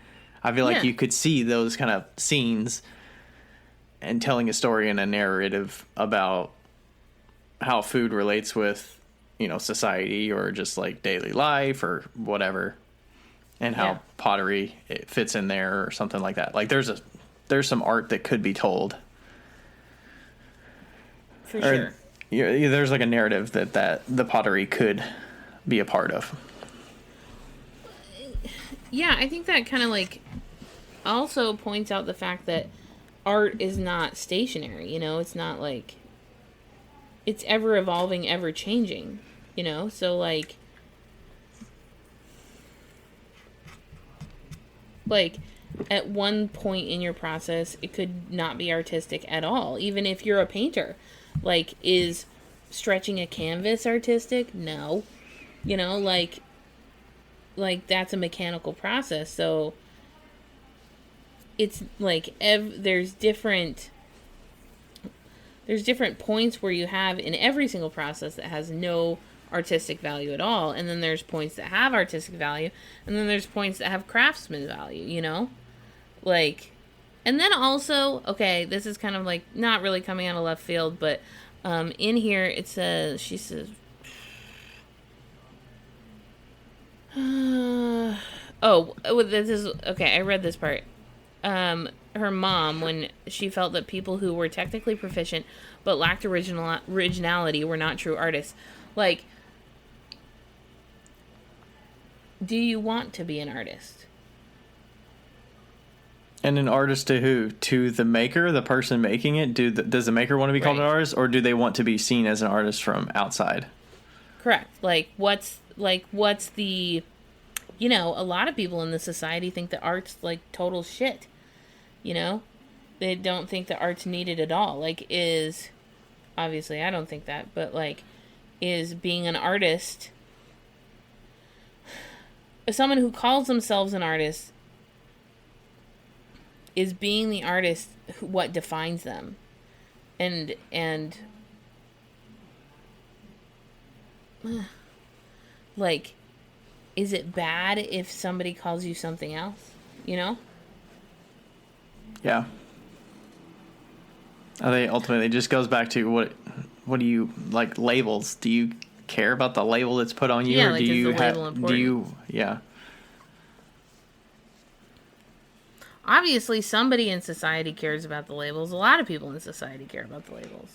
I feel like you could see those kind of scenes and telling a story and a narrative about how food relates with, you know, society or just like daily life or whatever, and how pottery it fits in there or something like that. Like there's some art that could be told. For sure. There's like a narrative that the pottery could be a part of. Yeah, I think that kind of like also points out the fact that art is not stationary, you know? It's not like it's ever evolving, ever changing, you know? So like at one point in your process, it could not be artistic at all, even if you're a painter. Like, is stretching a canvas artistic? No. You know, like that's a mechanical process. So it's like there's different points where you have in every single process that has no artistic value at all, and then there's points that have artistic value, and then there's points that have craftsman value, you know? Like, and then also, okay, this is kind of like not really coming out of left field, but in here it says, she says, this is, okay, I read this part. Her mom, when she felt that people who were technically proficient but lacked originality were not true artists. Like, do you want to be an artist? And an artist to who? To the maker, the person making it? Does the maker want to be called an artist, or do they want to be seen as an artist from outside? Correct. What's the, a lot of people in the society think that art's like total shit. They don't think that art's needed at all. Obviously I don't think that, but is being an artist, someone who calls themselves an artist, is being the artist what defines them? And is it bad if somebody calls you something else? Yeah. I think ultimately it just goes back to what do you like, labels? Do you care about the label that's put on you, or yeah. Obviously, somebody in society cares about the labels. A lot of people in society care about the labels.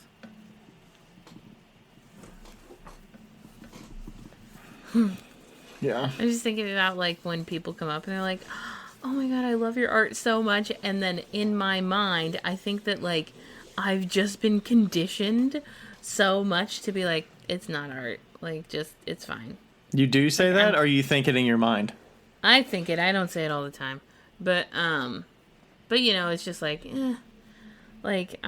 Yeah. I'm just thinking about when people come up and they're like, "Oh my god, I love your art so much," and then in my mind, I think that I've just been conditioned so much to be like, it's not art. It's fine. You do say that, or you think it in your mind? I think it. I don't say it all the time. But it's just I'm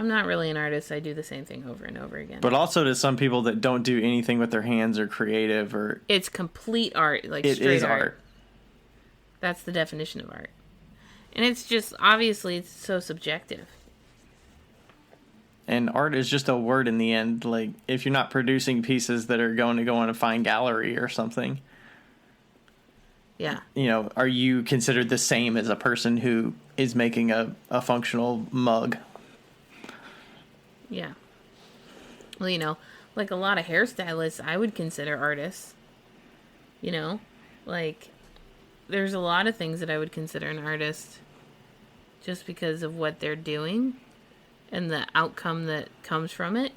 not really an artist. I do the same thing over and over again. But also to some people that don't do anything with their hands or creative or... It's complete art, it straight is art. That's the definition of art. And it's just, obviously, it's so subjective. And art is just a word in the end. If you're not producing pieces that are going to go in a fine gallery or something... Yeah. Are you considered the same as a person who is making a functional mug? Yeah. Well, a lot of hairstylists I would consider artists. There's a lot of things that I would consider an artist just because of what they're doing and the outcome that comes from it,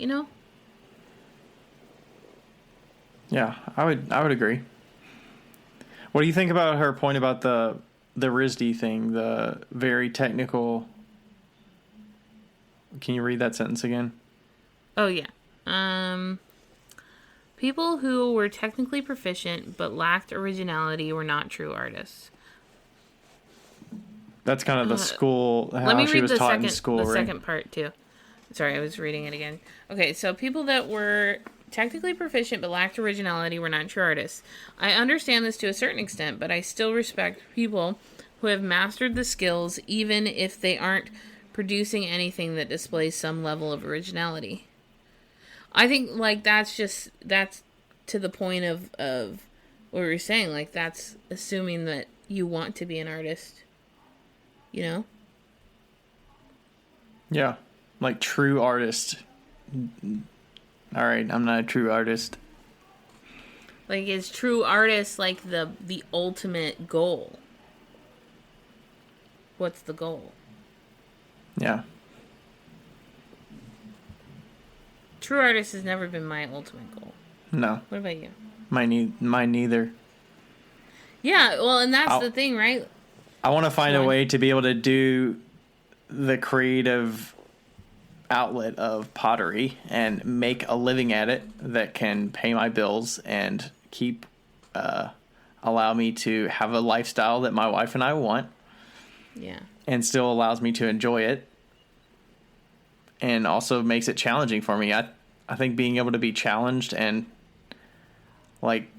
Yeah, I would agree. What do you think about her point about the RISD thing, the very technical... Can you read that sentence again? Oh, yeah. People who were technically proficient but lacked originality were not true artists. That's kind of the school, how she was taught in school, right? The second part, too. Sorry, I was reading it again. Okay, so people that were technically proficient but lacked originality were not true artists. I understand this to a certain extent, but I still respect people who have mastered the skills even if they aren't producing anything that displays some level of originality. I think that's to the point of what we were saying, that's assuming that you want to be an artist. Yeah. True artist. All right, I'm not a true artist. Is true artist the ultimate goal? What's the goal? Yeah. True artist has never been my ultimate goal. No. What about you? Mine neither. Yeah, well, and that's the thing, right? I want to find a way to be able to do the creative outlet of pottery and make a living at it that can pay my bills and keep allow me to have a lifestyle that my wife and I want. Yeah. And still allows me to enjoy it and also makes it challenging for me. I think being able to be challenged and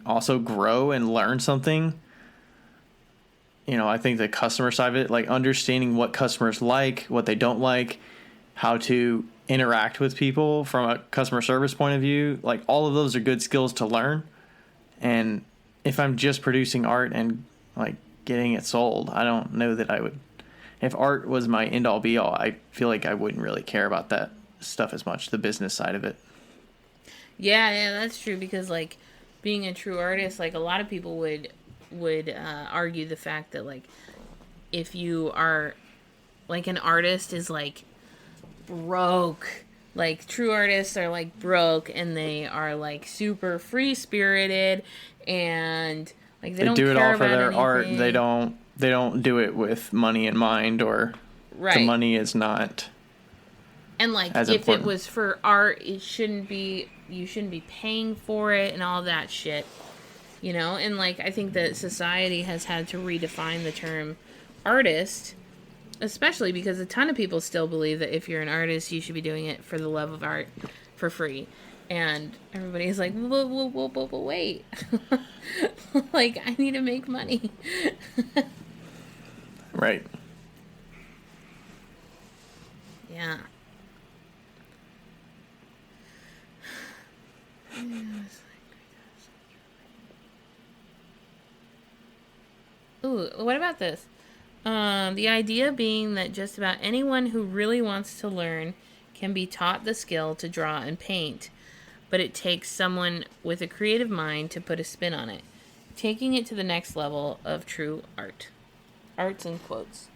also grow and learn something, I think the customer side of it, understanding what customers like, what they don't like, how to interact with people from a customer service point of view, all of those are good skills to learn. And if I'm just producing art and getting it sold, I don't know that I would. If art was my end all be all, I feel like I wouldn't really care about that stuff as much, the business side of it. Yeah, that's true, because being a true artist, a lot of people would argue the fact that if you are an artist is broke, true artists are broke and they are super free spirited and they don't do it care all for about their anything. art. They don't do it with money in mind, or the money is not. And like, if important. It was for art, you shouldn't be paying for it and all that shit, you know. And like, I think that society has had to redefine the term artist, especially because a ton of people still believe that if you're an artist, you should be doing it for the love of art, for free. And everybody's like, wait. Like, I need to make money. Right. Yeah. Ooh, what about this? The idea being that just about anyone who really wants to learn can be taught the skill to draw and paint, but it takes someone with a creative mind to put a spin on it, taking it to the next level of true art. Arts in quotes.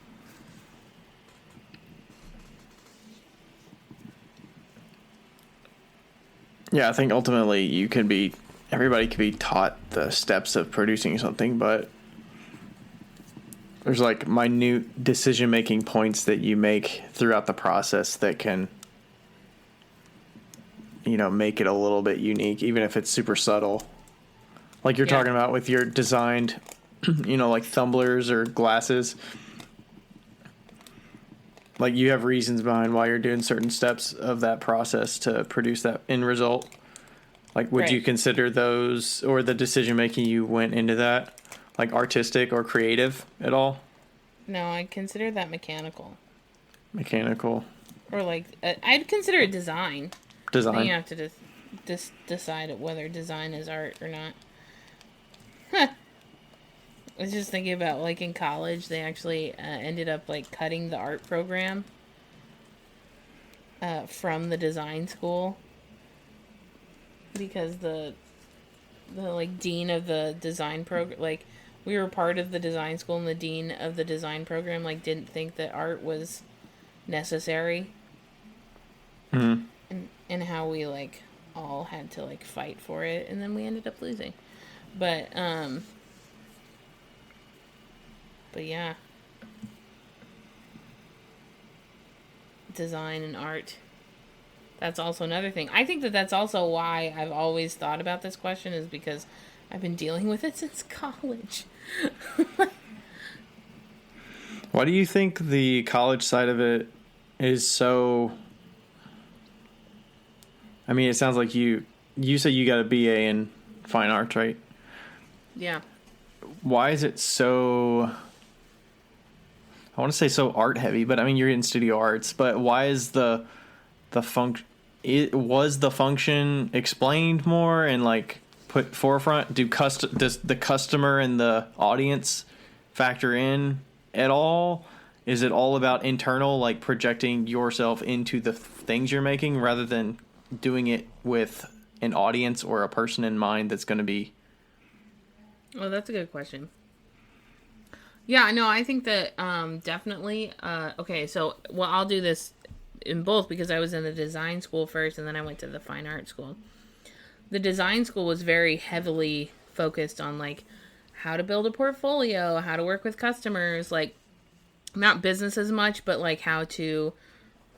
Yeah, I think ultimately everybody could be taught the steps of producing something, but there's like minute decision-making points that you make throughout the process that can, make it a little bit unique, even if it's super subtle. Like you're talking about with your designed, like tumblers or glasses. Like you have reasons behind why you're doing certain steps of that process to produce that end result. Like, would you consider those or the decision making you went into that like artistic or creative at all? No, I consider that mechanical. Mechanical. Or like, I'd consider it design. Design. Then you have to decide whether design is art or not. Huh. I was just thinking about, like, in college, they actually ended up, like, cutting the art program from the design school. Because the like, dean of the design program, like, we were part of the design school, and the dean of the design program, like, didn't think that art was necessary. Mm-hmm. And how we, like, all had to, like, fight for it, and then we ended up losing. But yeah. Design and art. That's also another thing. I think that that's also why I've always thought about this question, is because I've been dealing with it since college. Why do you think the college side of it is so... I mean, it sounds like you say you got a BA in fine arts, right? Yeah. Why is it so... I want to say so art heavy, but I mean, you're in studio arts, but why is the function... Was the function explained more and like put forefront? Does the customer and the audience factor in at all? Is it all about internal, like projecting yourself into the things you're making rather than doing it with an audience or a person in mind that's going to be... Well, that's a good question. Yeah, no, I think that definitely. Okay, so I'll do this in both because I was in the design school first and then I went to the fine art school. The design school was very heavily focused on like how to build a portfolio, how to work with customers, like not business as much, but like how to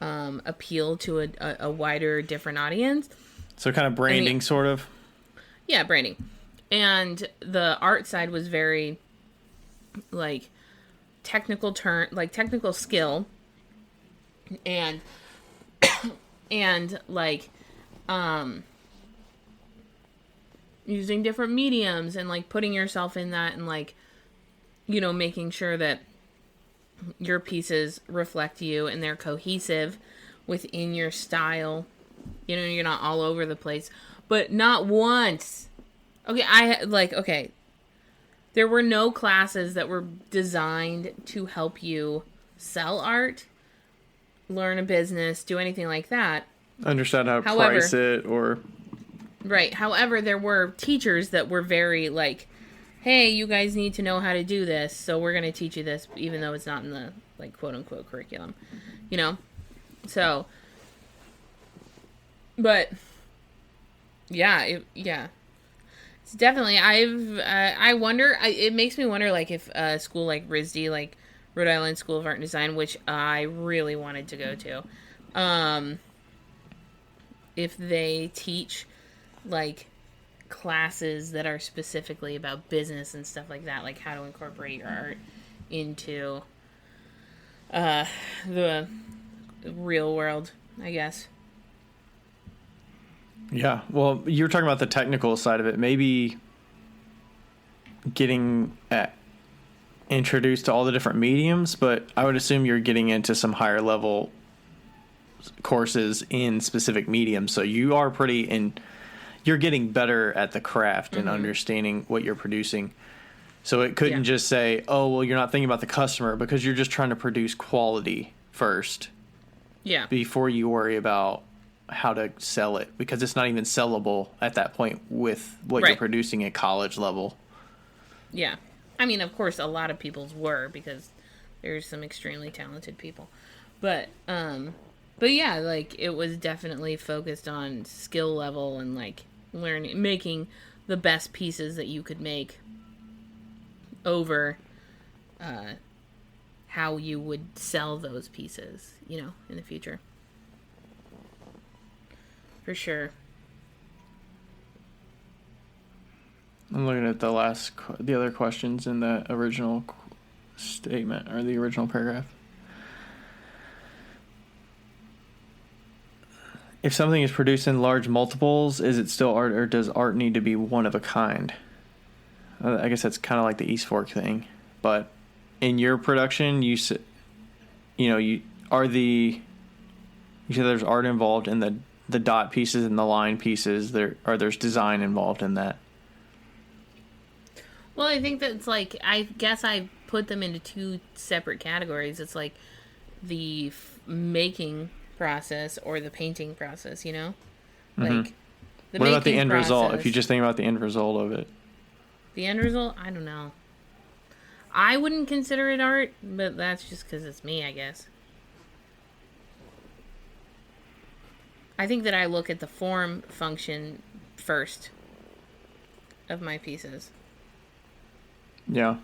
appeal to a wider, different audience. So kind of branding, sort of? Yeah, branding. And the art side was very like technical skill and and like using different mediums and like putting yourself in that and like, you know, making sure that your pieces reflect you and they're cohesive within your style. You know, you're not all over the place. But not once. Okay, there were no classes that were designed to help you sell art, learn a business, do anything like that. Understand how to price it or... Right. However, there were teachers that were very like, hey, you guys need to know how to do this, so we're going to teach you this, even though it's not in the, like, quote-unquote curriculum. You know? So, but, yeah, it's definitely, I wonder, it makes me wonder, like, if a school like RISD, like, Rhode Island School of Art and Design, which I really wanted to go to. If they teach like classes that are specifically about business and stuff like that, like how to incorporate your art into the real world, I guess. Yeah, well, you're talking about the technical side of it. Maybe getting introduced to all the different mediums, but I would assume you're getting into some higher level courses in specific mediums. So you are you're getting better at the craft and understanding what you're producing. So it couldn't just say, oh, well, you're not thinking about the customer, because you're just trying to produce quality first. Yeah. Before you worry about how to sell it, because it's not even sellable at that point with what you're producing at college level. Yeah. I mean, of course, a lot of people's were, because there's some extremely talented people. But yeah, like, it was definitely focused on skill level and, like, making the best pieces that you could make over how you would sell those pieces, you know, in the future. For sure. I'm looking at the other questions in the original statement, or the original paragraph. If something is produced in large multiples, is it still art, or does art need to be one of a kind? I guess that's kind of like the East Fork thing. But in your production, you said there's art involved in the dot pieces and the line pieces. There's design involved in that. Well, I think that's like, I guess I put them into two separate categories. It's like the making process or the painting process, you know? Like, what about the end result? If you just think about the end result of it. The end result? I don't know. I wouldn't consider it art, but that's just because it's me, I guess. I think that I look at the form function first of my pieces. Yeah.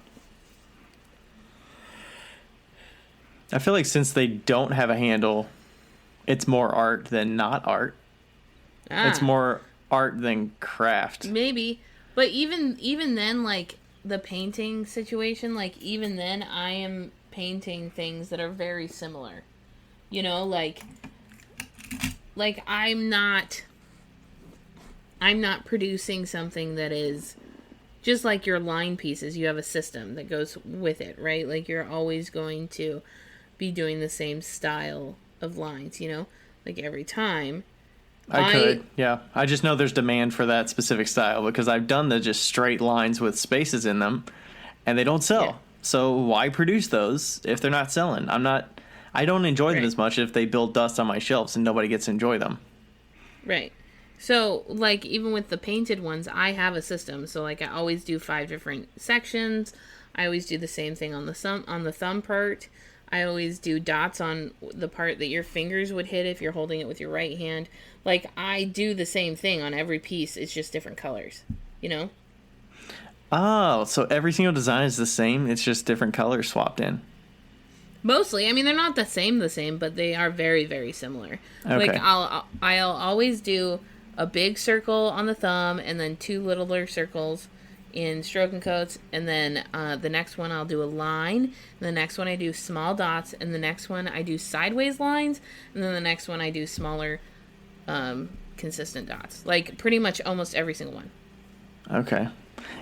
I feel like since they don't have a handle, it's more art than not art. It's more art than craft. Maybe. But even then, like, the painting situation, like, even then, I am painting things that are very similar. You know, like I'm not producing something that is just like your line pieces. You have a system that goes with it, right? Like, you're always going to be doing the same style of lines, you know? Like, every time. I could, yeah. I just know there's demand for that specific style, because I've done the just straight lines with spaces in them, and they don't sell. Yeah. So why produce those if they're not selling? I don't enjoy them as much if they build dust on my shelves and nobody gets to enjoy them. Right. So, like, even with the painted ones, I have a system. So, like, I always do 5 different sections. I always do the same thing on the thumb part. I always do dots on the part that your fingers would hit if you're holding it with your right hand. Like, I do the same thing on every piece. It's just different colors, you know? Oh, so every single design is the same? It's just different colors swapped in? Mostly. I mean, they're not the same, but they are very, very similar. Okay. Like, I'll always do a big circle on the thumb and then 2 littler circles in stroke and coats, and then the next one I'll do a line, and the next one I do small dots, and the next one I do sideways lines, and then the next one I do smaller consistent dots. Like, pretty much almost every single one. Okay.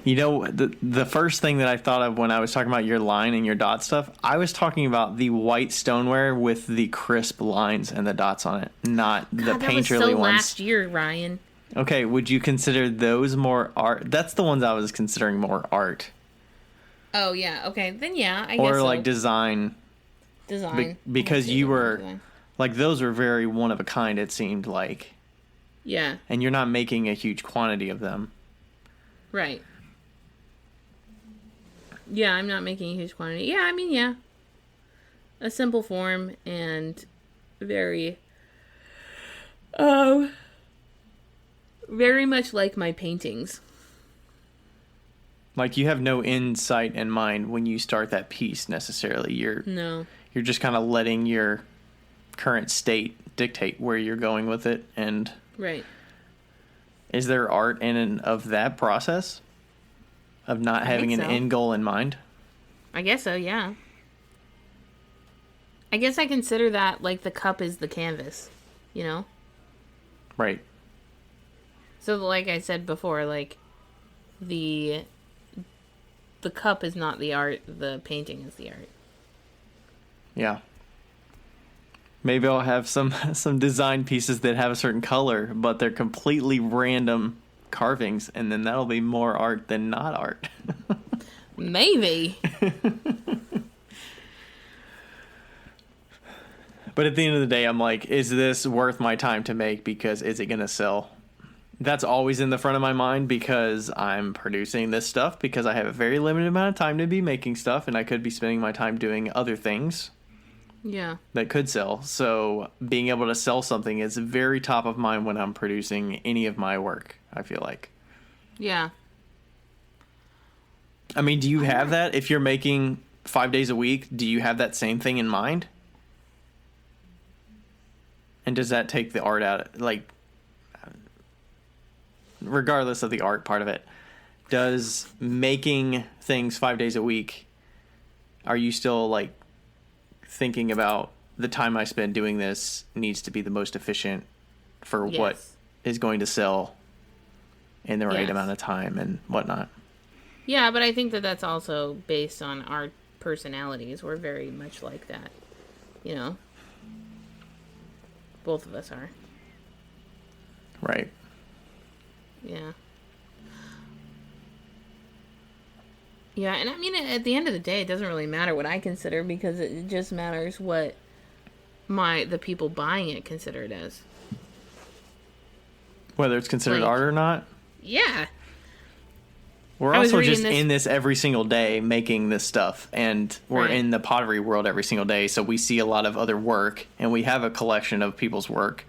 You know, the first thing that I thought of when I was talking about your line and your dot stuff, I was talking about the white stoneware with the crisp lines and the dots on it, not the painterly ones. That was so last year, Ryan. Okay, would you consider those more art? That's the ones I was considering more art. Oh, yeah. Okay, then yeah, I guess so. Or like design. Because you were, like, those were very one of a kind, it seemed like. Yeah. And you're not making a huge quantity of them. Right. Yeah, I'm not making a huge quantity. Yeah, I mean, yeah. A simple form and very much like my paintings. Like, you have no insight in mind when you start that piece necessarily. You're just kind of letting your current state dictate where you're going with it. And right. Is there art in and of that process of not having an end goal in mind? I guess so, yeah. I guess I consider that like the cup is the canvas, you know? Right. So like I said before, like the cup is not the art, the painting is the art. Yeah. Maybe I'll have some design pieces that have a certain color, but they're completely random carvings, and then that'll be more art than not art. Maybe. But at the end of the day, I'm like, is this worth my time to make? Because is it going to sell? That's always in the front of my mind because I'm producing this stuff because I have a very limited amount of time to be making stuff, and I could be spending my time doing other things. Yeah. That could sell. So being able to sell something is very top of mind when I'm producing any of my work, I feel like. Yeah. I mean, do you have that? If you're making 5 days a week, do you have that same thing in mind? And does that take the art out? Like, regardless of the art part of it, does making things 5 days a week, are you still like thinking about the time I spend doing this needs to be the most efficient for what is going to sell in the right amount of time and whatnot? Yeah, but I think that that's also based on our personalities. We're very much like that, you know? Both of us are. Right. Yeah. Yeah, and I mean, at the end of the day, it doesn't really matter what I consider because it just matters what the people buying it consider it as. Whether it's considered art or not? Yeah. We're also just in this every single day making this stuff, and we're in the pottery world every single day, so we see a lot of other work, and we have a collection of people's work.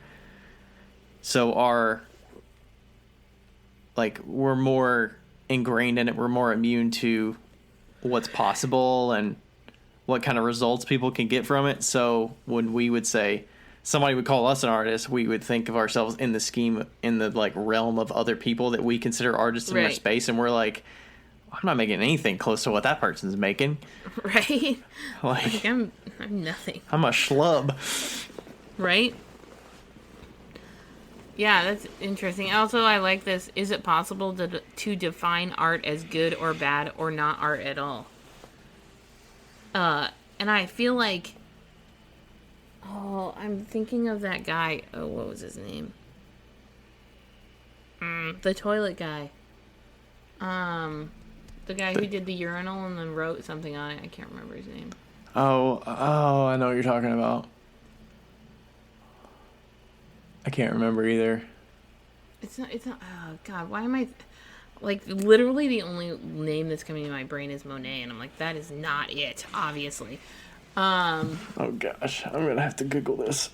So we're more ingrained in it, we're more immune to what's possible and what kind of results people can get from it. So when we would say, somebody would call us an artist, we would think of ourselves in the scheme, in the like realm of other people that we consider artists in our space, and we're like, I'm not making anything close to what that person's making. Right? Like I'm nothing. I'm a schlub. Right? Yeah, that's interesting. Also, I like this. Is it possible to define art as good or bad or not art at all? And I feel like... Oh, I'm thinking of that guy. Oh, what was his name? The toilet guy. The guy who did the urinal and then wrote something on it. I can't remember his name. Oh, I know what you're talking about. I can't remember either. It's not, oh God, why am I, like, literally the only name that's coming to my brain is Monet, and I'm like, that is not it, obviously. Oh gosh, I'm gonna have to Google this.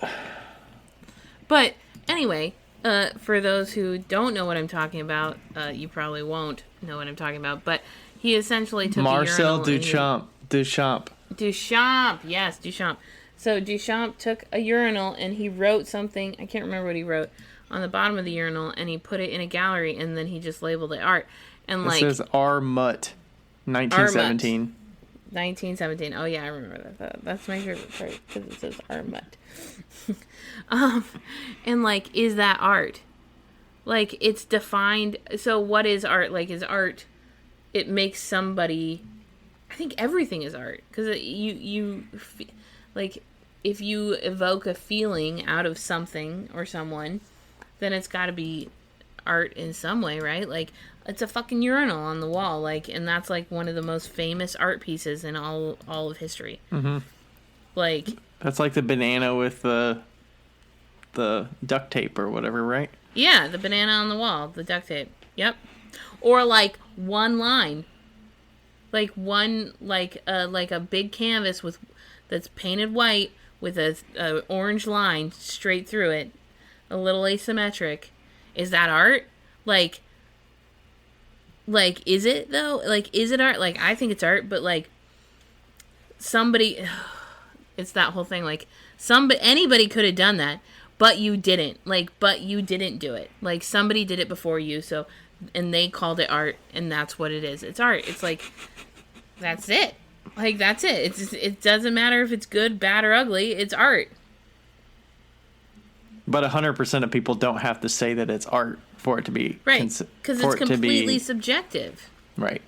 But, anyway, for those who don't know what I'm talking about, you probably won't know what I'm talking about, but he essentially took Marcel Duchamp. Duchamp, yes, Duchamp. So Duchamp took a urinal and he wrote something, I can't remember what he wrote, on the bottom of the urinal, and he put it in a gallery, and then he just labeled it art. And it says R. Mutt, 1917. 1917. Oh yeah, I remember that. That's my favorite part because it says R. Mutt. And like, is that art? Like, it's defined. So what is art? Like, is art? It makes somebody. I think everything is art because like, if you evoke a feeling out of something or someone, then it's got to be art in some way, right? Like, it's a fucking urinal on the wall, like, and that's like one of the most famous art pieces in all of history. Mm-hmm. Like, that's like the banana with the duct tape or whatever, right? Yeah, the banana on the wall, the duct tape. Yep. Or like one line, like a big canvas that's painted white with a orange line straight through it, a little asymmetric. Is that art? Like, like, is it though? Like, is it art? Like, I think it's art, but like somebody, it's that whole thing. Like, anybody could have done that, but you didn't. Like, but you didn't do it. Like, somebody did it before you, so, and they called it art, and that's what it is. It's art. It's like, that's it. Like, that's it. It doesn't matter if it's good, bad, or ugly. It's art. But 100% of people don't have to say that it's art for it to be right, because it's completely subjective. Right.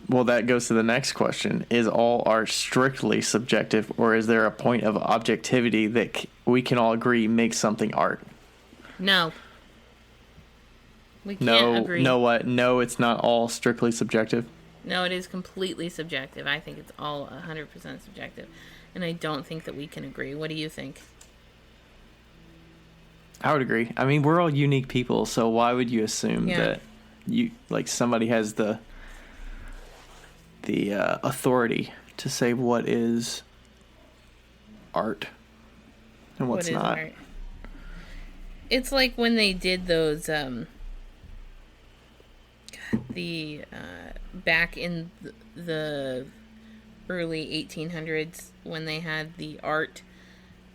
Well, that goes to the next question. Is all art strictly subjective, or is there a point of objectivity that we can all agree makes something art? No. We can't agree. No, what? No, it's not all strictly subjective? No, it is completely subjective. I think it's all 100% subjective. And I don't think that we can agree. What do you think? I would agree. I mean, we're all unique people, so why would you assume that somebody has the authority to say what is art and what's not? Art? It's like when they did those back in the early 1800s when they had the art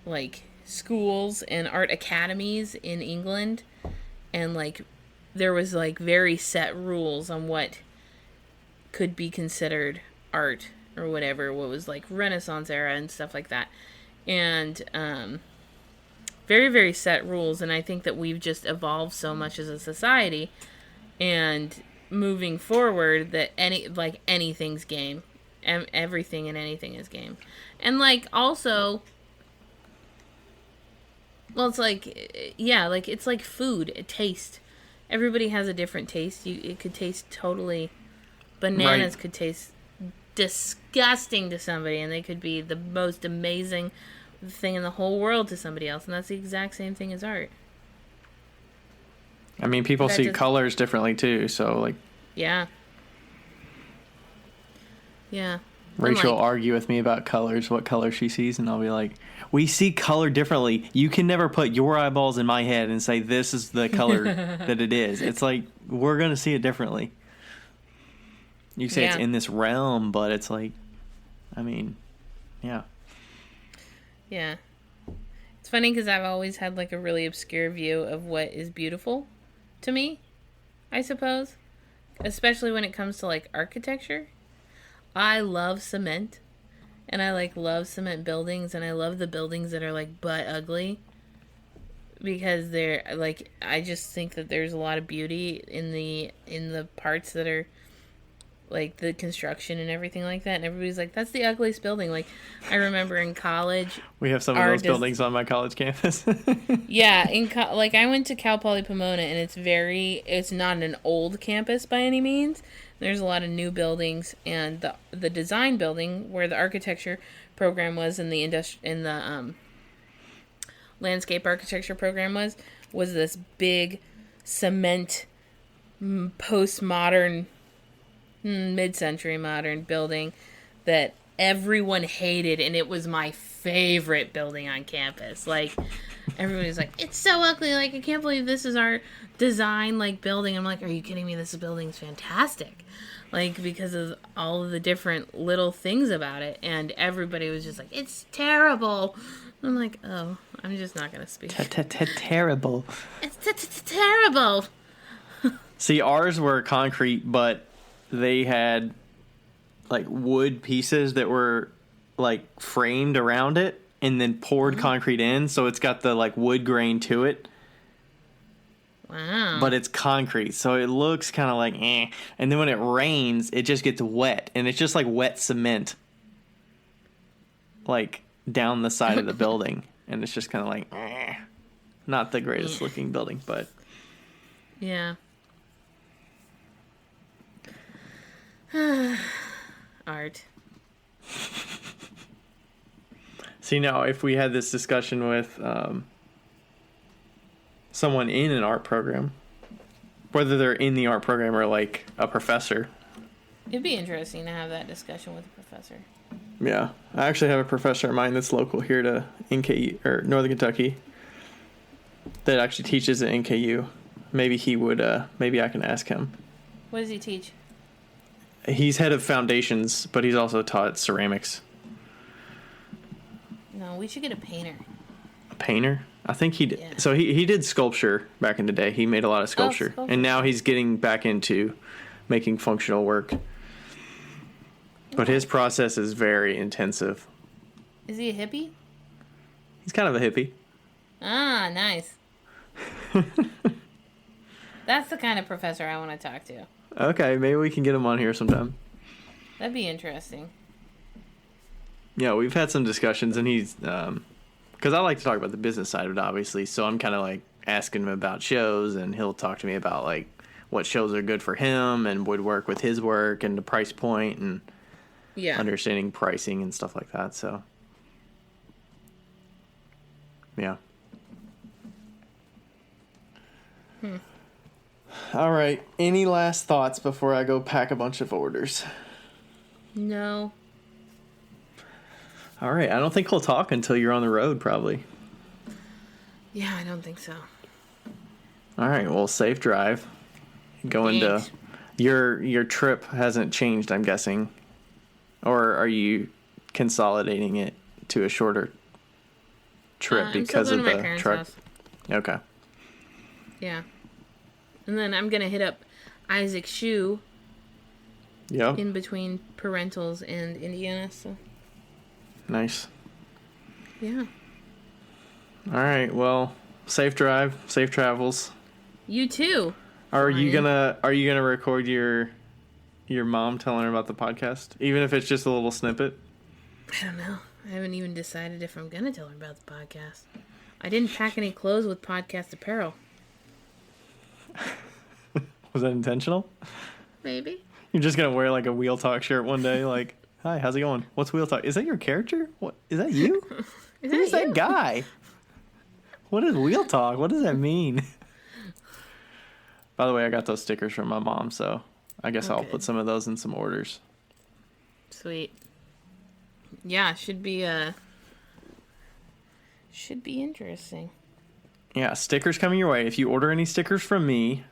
like schools and art academies in England, and like there was like very set rules on what could be considered art or whatever, what was like Renaissance era and stuff like that, and very, very set rules. And I think that we've just evolved so much as a society and moving forward that anything's game. Everything and anything is game. And like also, well, it's like, yeah, like it's like food, taste. Everybody has a different taste. It could taste totally, bananas could taste disgusting to somebody, and they could be the most amazing thing in the whole world to somebody else, and that's the exact same thing as art. I mean, people see colors differently too, so like, yeah. Rachel will argue with me about colors, what color she sees, and I'll be like, we see color differently. You can never put your eyeballs in my head and say this is the color that it is. It's like, we're going to see it differently. You say it's in this realm, but it's like, I mean, yeah. Yeah. It's funny because I've always had like a really obscure view of what is beautiful to me, I suppose. Especially when it comes to like architecture. I love cement, and I like love cement buildings, and I love the buildings that are like butt ugly, because they're like, I just think that there's a lot of beauty in the parts that are like the construction and everything like that, and everybody's like, that's the ugliest building. Like, I remember in college, we have some of those buildings on my college campus. Yeah, like I went to Cal Poly Pomona, and it's not an old campus by any means. There's a lot of new buildings, and the design building where the architecture program was, and the landscape architecture program was this big cement postmodern, mid-century modern building that everyone hated, and it was my favorite building on campus. Like, everybody was like, it's so ugly, like, I can't believe this is our design, like, building. I'm like, are you kidding me? This building's fantastic. Like, because of all of the different little things about it, and everybody was just like, it's terrible. I'm like, oh, I'm just not gonna speak. Terrible. It's terrible. See, ours were concrete, but they had like wood pieces that were like framed around it and then poured concrete in, so it's got the like wood grain to it. Wow. But it's concrete, so it looks kind of like eh. And then when it rains, it just gets wet, and it's just like wet cement like down the side of the building, and it's just kind of like eh. Not the greatest looking building, but yeah. Art. See, now if we had this discussion with someone in an art program, whether they're in the art program or like a professor, it'd be interesting to have that discussion with a professor. Yeah, I actually have a professor of mine that's local here to NKU or Northern Kentucky, that actually teaches at NKU. Maybe he would. Maybe I can ask him. What does he teach? He's head of foundations, but he's also taught ceramics. No, we should get a painter. A painter? I think he did. Yeah. So he did sculpture back in the day. He made a lot of sculpture. And now he's getting back into making functional work. But his process is very intensive. Is he a hippie? He's kind of a hippie. Ah, nice. That's the kind of professor I want to talk to. Okay, maybe we can get him on here sometime. That'd be interesting. Yeah, we've had some discussions, and he's... because I like to talk about the business side of it, obviously, so I'm kind of, like, asking him about shows, and he'll talk to me about, like, what shows are good for him and would work with his work and the price point and understanding pricing and stuff like that, so... Yeah. All right. Any last thoughts before I go pack a bunch of orders? No. All right. I don't think we'll talk until you're on the road, probably. Yeah, I don't think so. All right. Well, safe drive. Going to your trip hasn't changed, I'm guessing, or are you consolidating it to a shorter trip because of the truck? House. Okay. Yeah. And then I'm going to hit up Isaac's shoe. Yep. In between parentals and Indiana. So. Nice. Yeah. All right. Well, safe drive, safe travels. You too. Are you gonna record your mom telling her about the podcast, even if it's just a little snippet? I don't know. I haven't even decided if I'm gonna tell her about the podcast. I didn't pack any clothes with podcast apparel. Was that intentional? Maybe. You're just gonna wear like a Wheel Talk shirt one day, like, "Hi, how's it going? What's Wheel Talk? Is that your character? What is that you? Who's that guy? What is Wheel Talk? What does that mean?" By the way, I got those stickers from my mom, so I guess I'll put some of those in some orders. Sweet. Yeah, should be interesting. Yeah, stickers coming your way. If you order any stickers from me,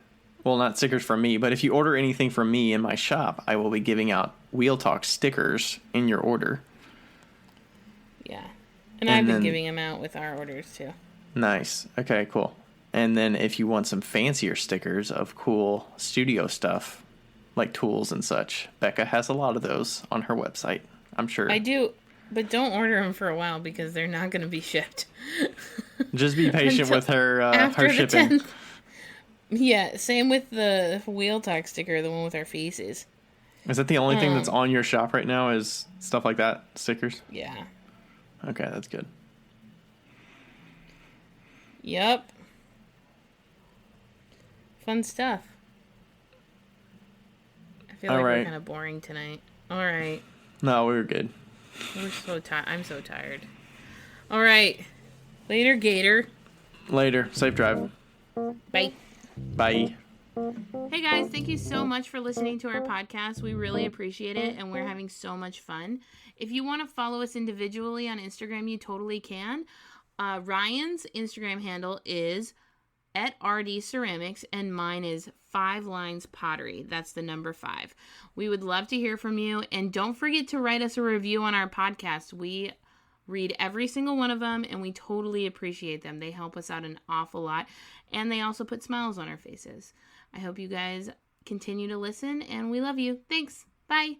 well, not stickers from me, but if you order anything from me in my shop, I will be giving out Wheel Talk stickers in your order. Yeah. And I've been giving them out with our orders, too. Nice. Okay, cool. And then if you want some fancier stickers of cool studio stuff, like tools and such, Becca has a lot of those on her website, I'm sure. I do, but don't order them for a while because they're not going to be shipped. Just be patient with her shipping. 10th. Yeah, same with the Wheel Talk sticker, the one with our faces. Is that the only thing that's on your shop right now is stuff like that, stickers? Yeah. Okay, that's good. Yep. Fun stuff. I feel like we're kind of boring tonight. All right. No, we were good. We're so tired. I'm so tired. All right. Later, Gator. Later. Safe drive. Bye. Bye. Hey guys, thank you so much for listening to our podcast. We really appreciate it, and we're having so much fun. If you want to follow us individually on Instagram, you totally can. Ryan's Instagram handle is @RDCeramics, and mine is 5 Lines Pottery. That's the number 5. We would love to hear from you, and don't forget to write us a review on our podcast. We read every single one of them, and we totally appreciate them. They help us out an awful lot, and they also put smiles on our faces. I hope you guys continue to listen, and we love you. Thanks. Bye.